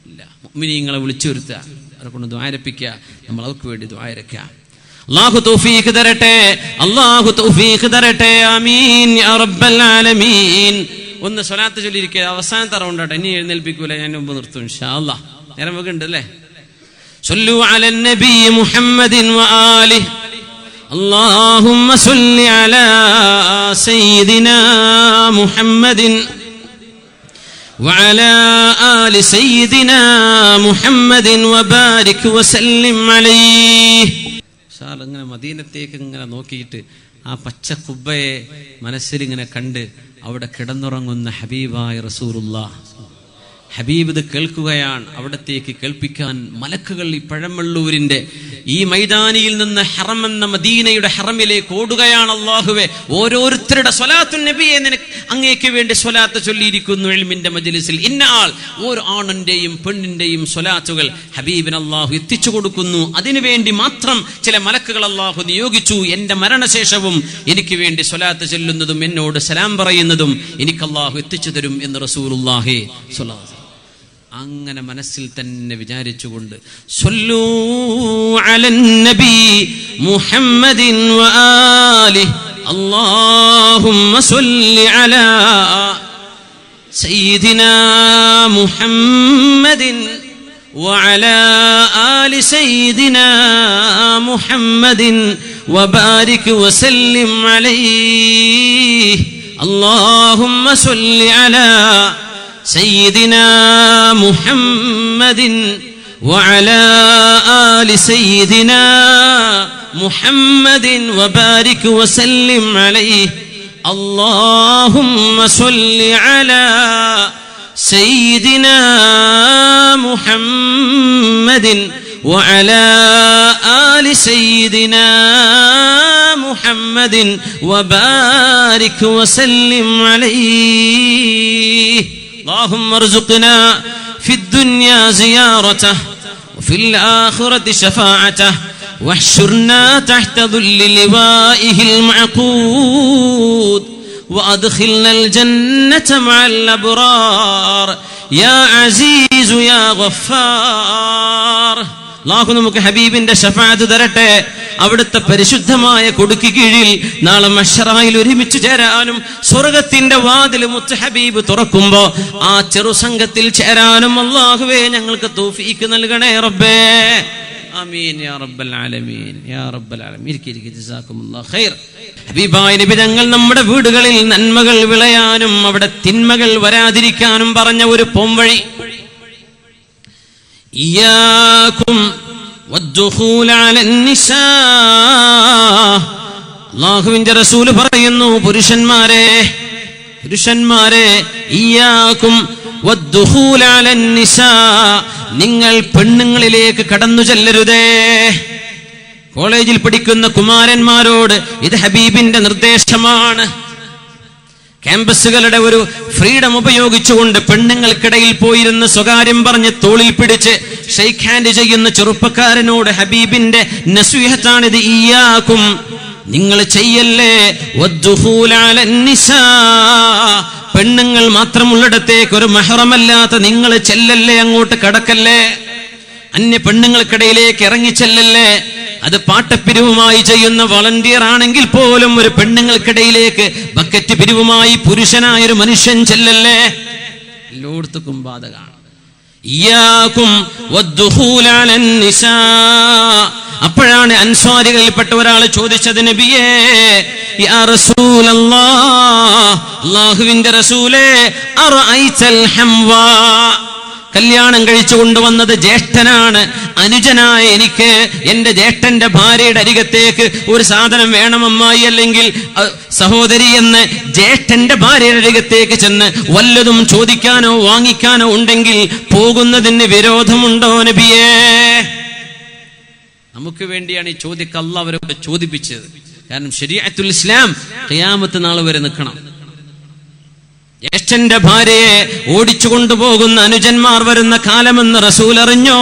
ഇല്ല. മുഅ്മിനീങ്ങളെ വിളിച്ചു വരുത്തുക, അവരെ കൊണ്ട് ദുആരപ്പിക്കുക, നമ്മൾ അവർക്ക് വേണ്ടി ദുആരക്കുക. അല്ലാഹു തൗഫീഖ് തരട്ടെ, അല്ലാഹു തൗഫീഖ് തരട്ടെ. ആമീൻ യാ റബ്ബൽ ആലമീൻ. ഒന്ന് സ്വലാത്ത് ചൊല്ലിയിരിക്കുക. അവസാനത്തെ റൗണ്ടാട്ടെ, ഇനി എഴുന്നേൽപ്പിക്കൂല, ഞാൻ മുമ്പ് നിർത്തും ഇൻഷാ അല്ലാഹ്. നേരം വെക്ക് ഉണ്ട് അല്ലേ? സ്വല്ലു അലൻ നബി മുഹമ്മദിൻ വആലിഹി അല്ലാഹുമ്മ സ്വല്ലി അലാ സയ്യിദിനാ മുഹമ്മദിൻ വഅലാ ആലി സയ്യിദിനാ മുഹമ്മദിൻ വബാരിക് വസല്ലിം അലൈഹി. ഇങ്ങനെ മദീനത്തേക്ക് ഇങ്ങനെ നോക്കിയിട്ട് ആ പച്ച കുബ്ബയെ മനസ്സിലിങ്ങനെ കണ്ട് അവിടെ കിടന്നുറങ്ങുന്ന ഹബീബായ റസൂലുള്ളാഹ്. ഹബീബ് ഇത് കേൾക്കുകയാണ്. അവിടത്തേക്ക് കേൾപ്പിക്കാൻ മലക്കുകൾ ഈ പഴമള്ളൂരിന്റെ ഈ മൈതാനിയിൽ നിന്ന് ഹറം എന്ന മദീനയുടെ ഹറമിലേക്ക് ഓടുകയാണ്. അല്ലാഹുവേ, ഓരോരുത്തരുടെ സ്വലാത്തുൻ നബിയെ നിനക്ക് അങ്ങേക്ക് വേണ്ടി സ്വലാത്ത് ചൊല്ലിയിരിക്കുന്നു ഇൽമിന്റെ മജ്ലിസിൽ. ഇന്ന ആൾ, ഓരോ ആണിന്റെയും പെണ്ണിന്റെയും സ്വലാത്തുകൾ ഹബീബിന് അല്ലാഹു എത്തിച്ചു കൊടുക്കുന്നു. അതിനുവേണ്ടി മാത്രം ചില മലക്കുകൾ അല്ലാഹു നിയോഗിച്ചു. എന്റെ മരണശേഷവും എനിക്ക് വേണ്ടി സ്വലാത്ത് ചൊല്ലുന്നതും എന്നോട് സലാം പറയുന്നതും എനിക്ക് അല്ലാഹു എത്തിച്ചു തരും എന്ന് റസൂലുള്ളാഹി സ്വല്ലല്ലാഹു അലൈഹി. അങ്ങനെ മനസ്സിൽ തന്നെ വിചാരിച്ചുകൊണ്ട് സ്വല്ലൂ അലൻ നബി മുഹമ്മദിൻ വആലിഹി അല്ലാഹുമ്മ സ്വല്ലി അലാ സയ്യിദിനാ മുഹമ്മദിൻ വഅലാ ആലി സയ്യിദിനാ മുഹമ്മദിൻ വബാരിക് വസല്ലിം അലൈഹി അല്ലാഹുമ്മ സ്വല്ലി അലാ سيدنا محمد وعلى آل سيدنا محمد وبارك وسلم عليه اللهم صل على سيدنا محمد وعلى آل سيدنا محمد وبارك وسلم عليه اللهم ارزقنا في الدنيا زيارته وفي الآخرة شفاعته വഹ്ശുർനാ തഹ്ത ദുല്ലി ലിവാഇഹിൽ മഅഖൂദ് വഅദ്ഖിൽനൽ ജന്നത മഅൽ അബ്റാർ യാ അസീസു യാ ഗഫാർ. അല്ലാഹു നമുക്ക് ഹബീബിന്റെ ശഫാഅത്ത് തരട്ടെ. അവിടുത്തെ പരിശുദ്ധമായ കൊടുക്ക് കീഴിൽ നാളെ മഹ്ശറയിൽ ഒരുമിച്ച് ചേരാനും സ്വർഗത്തിന്റെ വാതിൽ മുത്ത് ഹബീബ് തുറക്കുമ്പോ ആ ചെറുസംഘത്തിൽ ചേരാനും അല്ലാഹുവേ ഞങ്ങൾക്ക് തൗഫീഖ് നൽകണേ റബ്ബേ. ആമീൻ യാ റബ്ബൽ ആലമീൻ യാ റബ്ബൽ ആലമീൻ. ജസാകുമുല്ലാഹ് ഖൈർ. ഹബീബായ നബി തങ്ങൾ നമ്മുടെ വീടുകളിൽ നന്മകൾ വിളയാനും അവിടെ തിന്മകൾ വരാതിരിക്കാനും പറഞ്ഞ ഒരു പോംവഴി, ഇയ്യാകും വദ്ദുഖൂല അലൻ നിസാ. അല്ലാഹുവിന്റെ റസൂൽ പറയുന്നു, പുരുഷന്മാരെ ഇയ്യാകും വദ്ദുഖൂല അലൻ നിസാ, നിങ്ങൾ പെണ്ണുങ്ങളിലേക്ക് കടന്നു ചെല്ലരുതേ. കോളേജിൽ പഠിക്കുന്ന കുമാരന്മാരോട് ഇത് ഹബീബിന്റെ നിർദ്ദേശമാണ്. ക്യാമ്പസുകളുടെ ഒരു ഫ്രീഡം ഉപയോഗിച്ചുകൊണ്ട് പെണ്ണുങ്ങൾക്കിടയിൽ പോയിരുന്ന് സ്വകാര്യം പറഞ്ഞ് തോളിൽ പിടിച്ച് ഷെയ്ക്ക് ഹാൻഡ് ചെയ്യുന്ന ചെറുപ്പക്കാരനോട് ഹബീബിന്റെ നസീഹത്താണിത്. ഇയ്യാകും, നിങ്ങൾ ചെയ്യല്ലേ, വദ്ദുഖൂല അലൻ നിസാ, പെണ്ണുങ്ങൾ മാത്രമുള്ളിടത്തേക്ക് ഒരു മഹ്റമല്ലാത്ത നിങ്ങൾ ചെല്ലല്ലേ, അങ്ങോട്ട് കടക്കല്ലേ, അന്യ പെണ്ണുങ്ങൾക്കിടയിലേക്ക് ഇറങ്ങിച്ചെല്ലല്ലേ. അത് പാട്ടപ്പിരിവുമായി ചെയ്യുന്ന വളണ്ടിയർ ആണെങ്കിൽ പോലും ഒരു പെണ്ണുങ്ങൾക്കിടയിലേക്ക് ബക്കറ്റ് പിരിവുമായി പുരുഷനായൊരു മനുഷ്യൻ ചെല്ലല്ലേ. എല്ലായിടത്തും ബാധകമാണ്. ഇയ്യാകും വദ്ദുഖൂല അലൻ നിസാ. അപ്പോഴാണ് അൻസ്വാരികളിൽപ്പെട്ട ഒരാൾ ചോദിച്ചത്, നബിയേ യാ റസൂലല്ലാഹ്, അല്ലാഹുവിന്റെ റസൂലേ, അറഅയ്തൽ ഹംവാ, കല്യാണം കഴിച്ചു കൊണ്ടുവന്നത് ജ്യേഷ്ഠനാണ്, അനുജനായ എനിക്ക് എന്റെ ജ്യേഷ്ഠന്റെ ഭാര്യയുടെ അരികത്തേക്ക് ഒരു സാധനം വേണം അമ്മായി, അല്ലെങ്കിൽ സഹോദരി എന്ന് ജ്യേഷ്ഠന്റെ ഭാര്യയുടെ അരികത്തേക്ക് ചെന്ന് വല്ലതും ചോദിക്കാനോ വാങ്ങിക്കാനോ ഉണ്ടെങ്കിൽ പോകുന്നതിന് വിരോധമുണ്ടോ നബിയേ? നമുക്ക് വേണ്ടിയാണ് ഈ ചോദ്യം അല്ലാഹു അവരൊക്കെ ചോദിപ്പിച്ചത്. കാരണം ശരീഅത്തുൽ ഇസ്ലാം ഖിയാമത്ത് നാൾ വരെ നിൽക്കണം. ജ്യേഷ്ഠന്റെ ഭാര്യയെ ഓടിച്ചു കൊണ്ടുപോകുന്ന അനുജന്മാർ വരുന്ന കാലമെന്ന് റസൂൽ അറിഞ്ഞോ?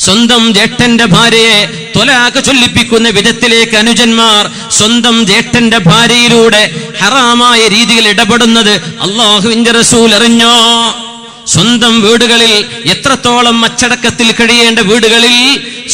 സ്വന്തം ജ്യേഷ്ഠന്റെ ഭാര്യയെ ത്വലാഖ് ചൊല്ലിപ്പിക്കുന്ന വിധത്തിലേക്ക് അനുജന്മാർ സ്വന്തം ജ്യേഷ്ഠന്റെ ഭാര്യയിലൂടെ ഹറാമായ രീതിയിൽ ഇടപെടുന്നത് അല്ലാഹുവിന്റെ റസൂൽ അറിഞ്ഞോ? സ്വന്തം വീടുകളിൽ എത്രത്തോളം അച്ചടക്കത്തിൽ കഴിയേണ്ട വീടുകളിൽ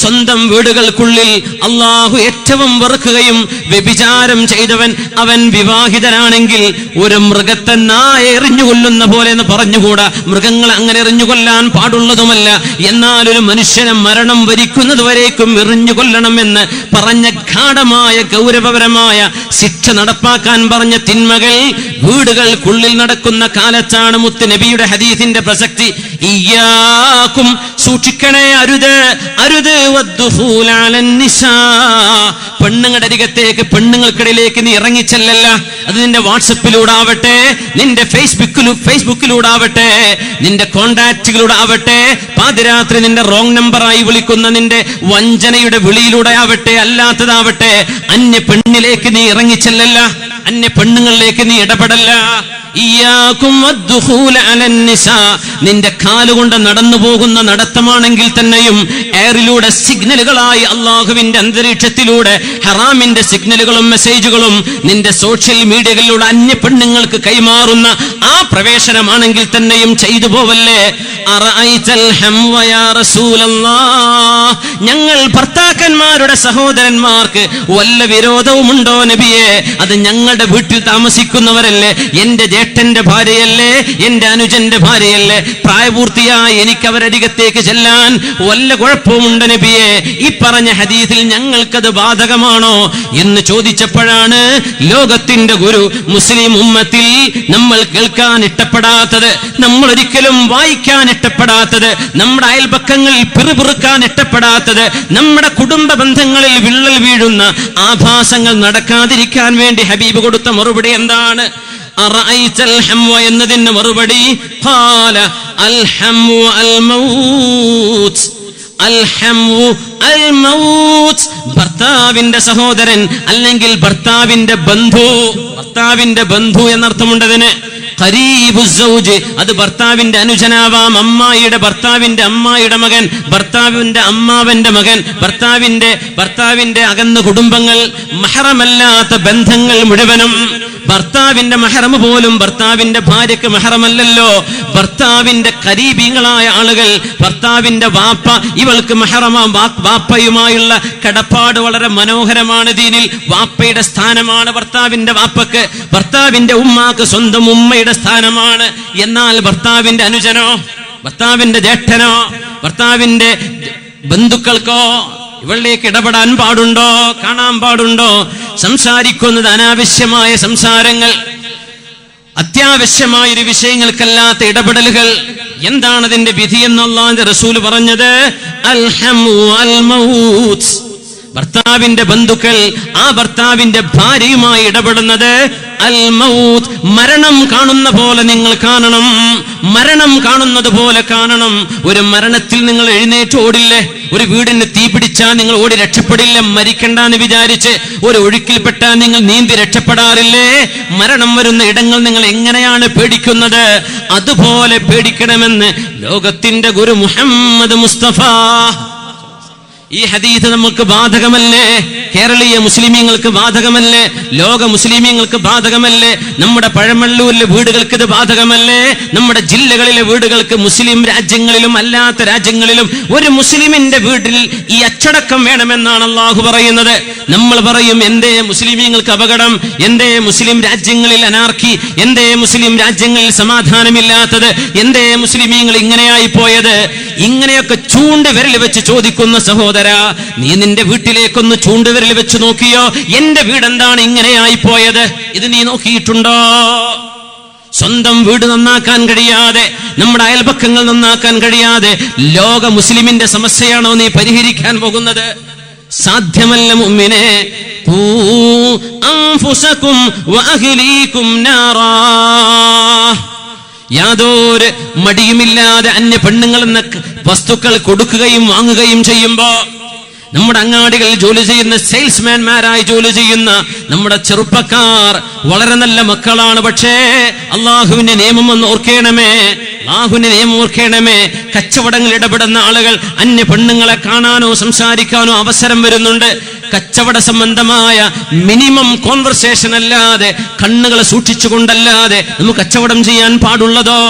സ്വന്തം വീടുകൾക്കുള്ളിൽ അള്ളാഹു ഏറ്റവും വെറുക്കുകയും വ്യഭിചാരം ചെയ്തവൻ അവൻ വിവാഹിതനാണെങ്കിൽ ഒരു മൃഗത്തെ നായ എറിഞ്ഞുകൊല്ലുന്ന പോലെ എന്ന് പറഞ്ഞുകൂടാ. മൃഗങ്ങൾ അങ്ങനെ എറിഞ്ഞുകൊല്ലാൻ പാടുള്ളതുമല്ല. എന്നാൽ ഒരു മനുഷ്യനെ മരണം വരിക്കുന്നത് വരേക്കും എറിഞ്ഞുകൊല്ലണമെന്ന് പറഞ്ഞ ഗാഢമായ ഗൗരവപരമായ ശിക്ഷ നടപ്പാക്കാൻ പറഞ്ഞ തിന്മകൾ വീടുകൾക്കുള്ളിൽ നടക്കുന്ന കാലത്താണ് മുത്ത് നബിയുടെ ഹദീസിന്റെ പ്രസക്തി. ഇയ്യാകും, സൂക്ഷിക്കണേ, അരുത് അരുത്, വദ്ദുഖൂല അലൻ നിസാ, പെണ്ണുങ്ങളുടെ അരികത്തേക്ക് പെണ്ണുങ്ങൾക്കിടയിലേക്ക് നീ ഇറങ്ങിച്ചെല്ലല്ല. അത് നിന്റെ വാട്സപ്പിലൂടെ ആവട്ടെ, നിന്റെ ഫേസ്ബുക്കിലൂടെ ആവട്ടെ, നിന്റെ കോണ്ടാക്റ്റുകളിലൂടെ ആവട്ടെ, പാതിരാത്രി നിന്റെ റോങ് നമ്പറായി വിളിക്കുന്ന നിന്റെ വഞ്ചനയുടെ വിളിയിലൂടെ ആവട്ടെ, അല്ലാത്തതാവട്ടെ, അന്യ പെണ്ണിലേക്ക് നീ ഇറങ്ങിച്ചെല്ലല്ല, അന്യ പെണ്ണുങ്ങളിലേക്ക് നീ ഇടപെടല്ല. ഇയ്യാകും വദ്ദുഖൂല അലൻ നിസാ, നിന്റെ കാലുകൊണ്ട് നടന്നു പോകുന്ന നടത്തമാണെങ്കിൽ തന്നെയും എയറിലൂടെ സിഗ്നലുകളായി അള്ളാഹുവിന്റെ അന്തരീക്ഷത്തിലൂടെ ഹറാമിന്റെ സിഗ്നലുകളും മെസ്സേജുകളും നിന്റെ സോഷ്യൽ മീഡിയകളിലൂടെ അന്യ പെണ്ണുങ്ങൾക്ക് കൈമാറുന്ന ആ പ്രവേശനമാണെങ്കിൽ തന്നെയും ചെയ്തു പോവല്ലേ. അറഅയ്തൽ ഹംവ യാ റസൂലല്ലാഹ്, ഞങ്ങൾ ഭർത്താക്കന്മാരുടെ സഹോദരന്മാർക്ക് വല്ല വിരോധവുമുണ്ടോ നബിയെ? അത് ഞങ്ങളുടെ വീട്ടിൽ താമസിക്കുന്നവരല്ലേ, എന്റെ ജ്യേഷ്ഠന്റെ ഭാര്യയല്ലേ, എന്റെ അനുജന്റെ ഭാര്യയല്ലേ, പ്രായപൂർത്തിയായി എനിക്ക് അവരരികത്തേക്ക് ചെല്ലാൻ വല്ല കുഴപ്പവുമുണ്ട് നബിയെ? ഈ പറഞ്ഞ ഹദീസിൽ ഞങ്ങൾക്കത് ബാധകമാണോ എന്ന് ചോദിച്ചപ്പോഴാണ് ലോകത്തിന്റെ ഗുരു മുസ്ലിം ഉമ്മത്തിൽ നമ്മൾ കേൾക്കാൻ ഇഷ്ടപ്പെടാത്തത്, നമ്മൾ ഒരിക്കലും വായിക്കാൻ ഇഷ്ടപ്പെടാത്തത്, നമ്മുടെ അയൽപക്കങ്ങളിൽ പിറുപിറുക്കാൻ ഇഷ്ടപ്പെടാത്തത്, നമ്മുടെ കുടുംബ ബന്ധങ്ങളിൽ വിള്ളൽ വീഴുന്ന ആഭാസങ്ങൾ നടക്കാതിരിക്കാൻ വേണ്ടി ഹബീബ് കൊടുത്ത മറുപടി എന്താണ്? അറഅയ്തൽ ഹംവ എന്നതിന് മറുപടി ഖാല അൽ ഹംവ അൽ മൗത്ത്, അൽ ഹംവ അൽ മൗത്ത്, ഭർത്താവിന്റെ സഹോദരൻ അല്ലെങ്കിൽ ഭർത്താവിന്റെ ബന്ധു, ഭർത്താവിന്റെ ബന്ധു എന്നർത്ഥമുണ്ടതിന്. ഖരീബുസ് സൗജ്, അത് ഭർത്താവിന്റെ അനുജനാവാം, അമ്മായിയുടെ ഭർത്താവിന്റെ അമ്മായിയുടെ മകൻ, ഭർത്താവിന്റെ അമ്മാവന്റെ മകൻ, ഭർത്താവിന്റെ അകന്ന കുടുംബങ്ങൾ, മഹറമല്ലാത്ത ബന്ധങ്ങൾ മുഴുവനും. ഭർത്താവിന്റെ മഹറം പോലും ഭർത്താവിന്റെ ഭാര്യക്ക് മഹറമല്ലല്ലോ. ഭർത്താവിന്റെ ഖരീബീങ്ങളായ ആളുകൾ, ഭർത്താവിന്റെ വാപ്പ ഇവൾക്ക് മഹറമാ. വാപ്പയുമായുള്ള കടപ്പാട് വളരെ മനോഹരമാണ് ദീനിൽ. വാപ്പയുടെ സ്ഥാനമാണ് ഭർത്താവിന്റെ വാപ്പക്ക്, ഭർത്താവിന്റെ ഉമ്മാക്ക് സ്വന്തം ഉമ്മയുടെ സ്ഥാനമാണ്. എന്നാൽ ഭർത്താവിന്റെ അനുജനോ, ഭർത്താവിന്റെ ജ്യേഷ്ഠനോ, ഭർത്താവിന്റെ ബന്ധുക്കൾക്കോ ഇവളിലേക്ക് ഇടപെടാൻ പാടുണ്ടോ? കാണാൻ പാടുണ്ടോ? സംസാരിക്കുന്നത് അനാവശ്യമായ സംസാരങ്ങൾ, അത്യാവശ്യമായൊരു വിഷയങ്ങൾക്കല്ലാത്ത ഇടപെടലുകൾ. എന്താണ് അതിന്റെ വിധി എന്ന് അല്ലാഹുവിന്റെ റസൂൽ പറഞ്ഞത്? അൽഹമു അൽ മൗത്ത്. ഭർത്താവിന്റെ ബന്ധുക്കൾ ആ ഭർത്താവിന്റെ ഭാര്യയുമായി ഇടപെടുന്നത് അൽ മൗത്ത്, മരണം കാണുന്ന പോലെ നിങ്ങൾ കാണണം, മരണം കാണുന്നത് പോലെ കാണണം. ഒരു മരണത്തിൽ നിങ്ങൾ എഴുന്നേറ്റ് ഓടില്ലേ? ഒരു വീടിന് തീ പിടിച്ചാൽ നിങ്ങൾ ഓടി രക്ഷപ്പെടില്ല, മരിക്കണ്ടെന്ന് വിചാരിച്ച്. ഒരു ഒഴുക്കിൽപ്പെട്ടാൽ നിങ്ങൾ നീന്തി രക്ഷപ്പെടാറില്ലേ? മരണം വരുന്ന ഇടങ്ങൾ നിങ്ങൾ എങ്ങനെയാണ് പേടിക്കുന്നത്? അതുപോലെ പേടിക്കണമെന്ന് ലോകത്തിന്റെ ഗുരു മുഹമ്മദ് മുസ്തഫ. ഈ ഹദീസ് നമുക്ക് ബാധകമല്ലേ? കേരളീയ മുസ്ലിമീങ്ങൾക്ക് ബാധകമല്ലേ? ലോക മുസ്ലിമീങ്ങൾക്ക് ബാധകമല്ലേ? നമ്മുടെ പഴമള്ളൂരിലെ വീടുകൾക്ക് ഇത് ബാധകമല്ലേ? നമ്മുടെ ജില്ലകളിലെ വീടുകൾക്ക്, മുസ്ലിം രാജ്യങ്ങളിലും അല്ലാത്ത രാജ്യങ്ങളിലും ഒരു മുസ്ലിമിന്റെ വീട്ടിൽ ഈ അച്ചടക്കം വേണമെന്നാണ് അള്ളാഹു പറയുന്നത്. നമ്മൾ പറയും, എന്തേ മുസ്ലിമീങ്ങൾക്ക് അപകടം, എന്തേ മുസ്ലിം രാജ്യങ്ങളിൽ അനാർക്കി, എന്തേ മുസ്ലിം രാജ്യങ്ങളിൽ സമാധാനമില്ലാത്തത്, എന്തേ മുസ്ലിമീങ്ങൾ ഇങ്ങനെയായി പോയത്? ഇങ്ങനെയൊക്കെ ചൂണ്ടുവിരൽ വെച്ച് ചോദിക്കുന്ന സഹോദര, നീ നിന്റെ വീട്ടിലേക്കൊന്ന് ചൂണ്ടുവിരൽ വെച്ച് നോക്കിയോ? എന്റെ വീടെന്താണ് ഇങ്ങനെയായി പോയത്? ഇത് നീ നോക്കിയിട്ടുണ്ടോ? സ്വന്തം വീട് നന്നാക്കാൻ കഴിയാതെ, നമ്മുടെ അയൽപക്കങ്ങൾ നന്നാക്കാൻ കഴിയാതെ ലോക മുസ്ലിമിന്റെ സമസ്യയാണോ നീ പരിഹരിക്കാൻ പോകുന്നത്? സാധ്യമല്ല മുഅ്മിനേ. ഖൂ അൻഫുസകും വഅഹ്ലീകും നാറാ. യാതൊരു മടിയുമില്ലാതെ അന്യ പെണ്ണുങ്ങൾ എന്ന വസ്തുക്കൾ കൊടുക്കുകയും വാങ്ങുകയും ചെയ്യുമ്പോ, നമ്മുടെ അങ്ങാടികളിൽ ജോലി ചെയ്യുന്ന സെയിൽസ്മാൻമാരായി ജോലി ചെയ്യുന്ന നമ്മുടെ ചെറുപ്പക്കാർ വളരെ നല്ല മക്കളാണ്. പക്ഷേ അള്ളാഹുവിന്റെ നിയമം ഒന്ന് ഓർക്കണമേ, അള്ളാഹുവിന്റെ നിയമം ഓർക്കണമേ. കച്ചവടങ്ങളിൽ ഇടപെടുന്ന ആളുകൾ അന്യ പെണ്ണുങ്ങളെ കാണാനോ സംസാരിക്കാനോ അവസരം വരുന്നുണ്ട്. കച്ചവട സംബന്ധമായ മിനിമം കോൺവെർസേഷൻ അല്ലാതെ, കണ്ണുകളെ സൂക്ഷിച്ചുകൊണ്ടല്ലാതെ നമുക്ക് കച്ചവടം ചെയ്യാൻ പാടുള്ളതോ?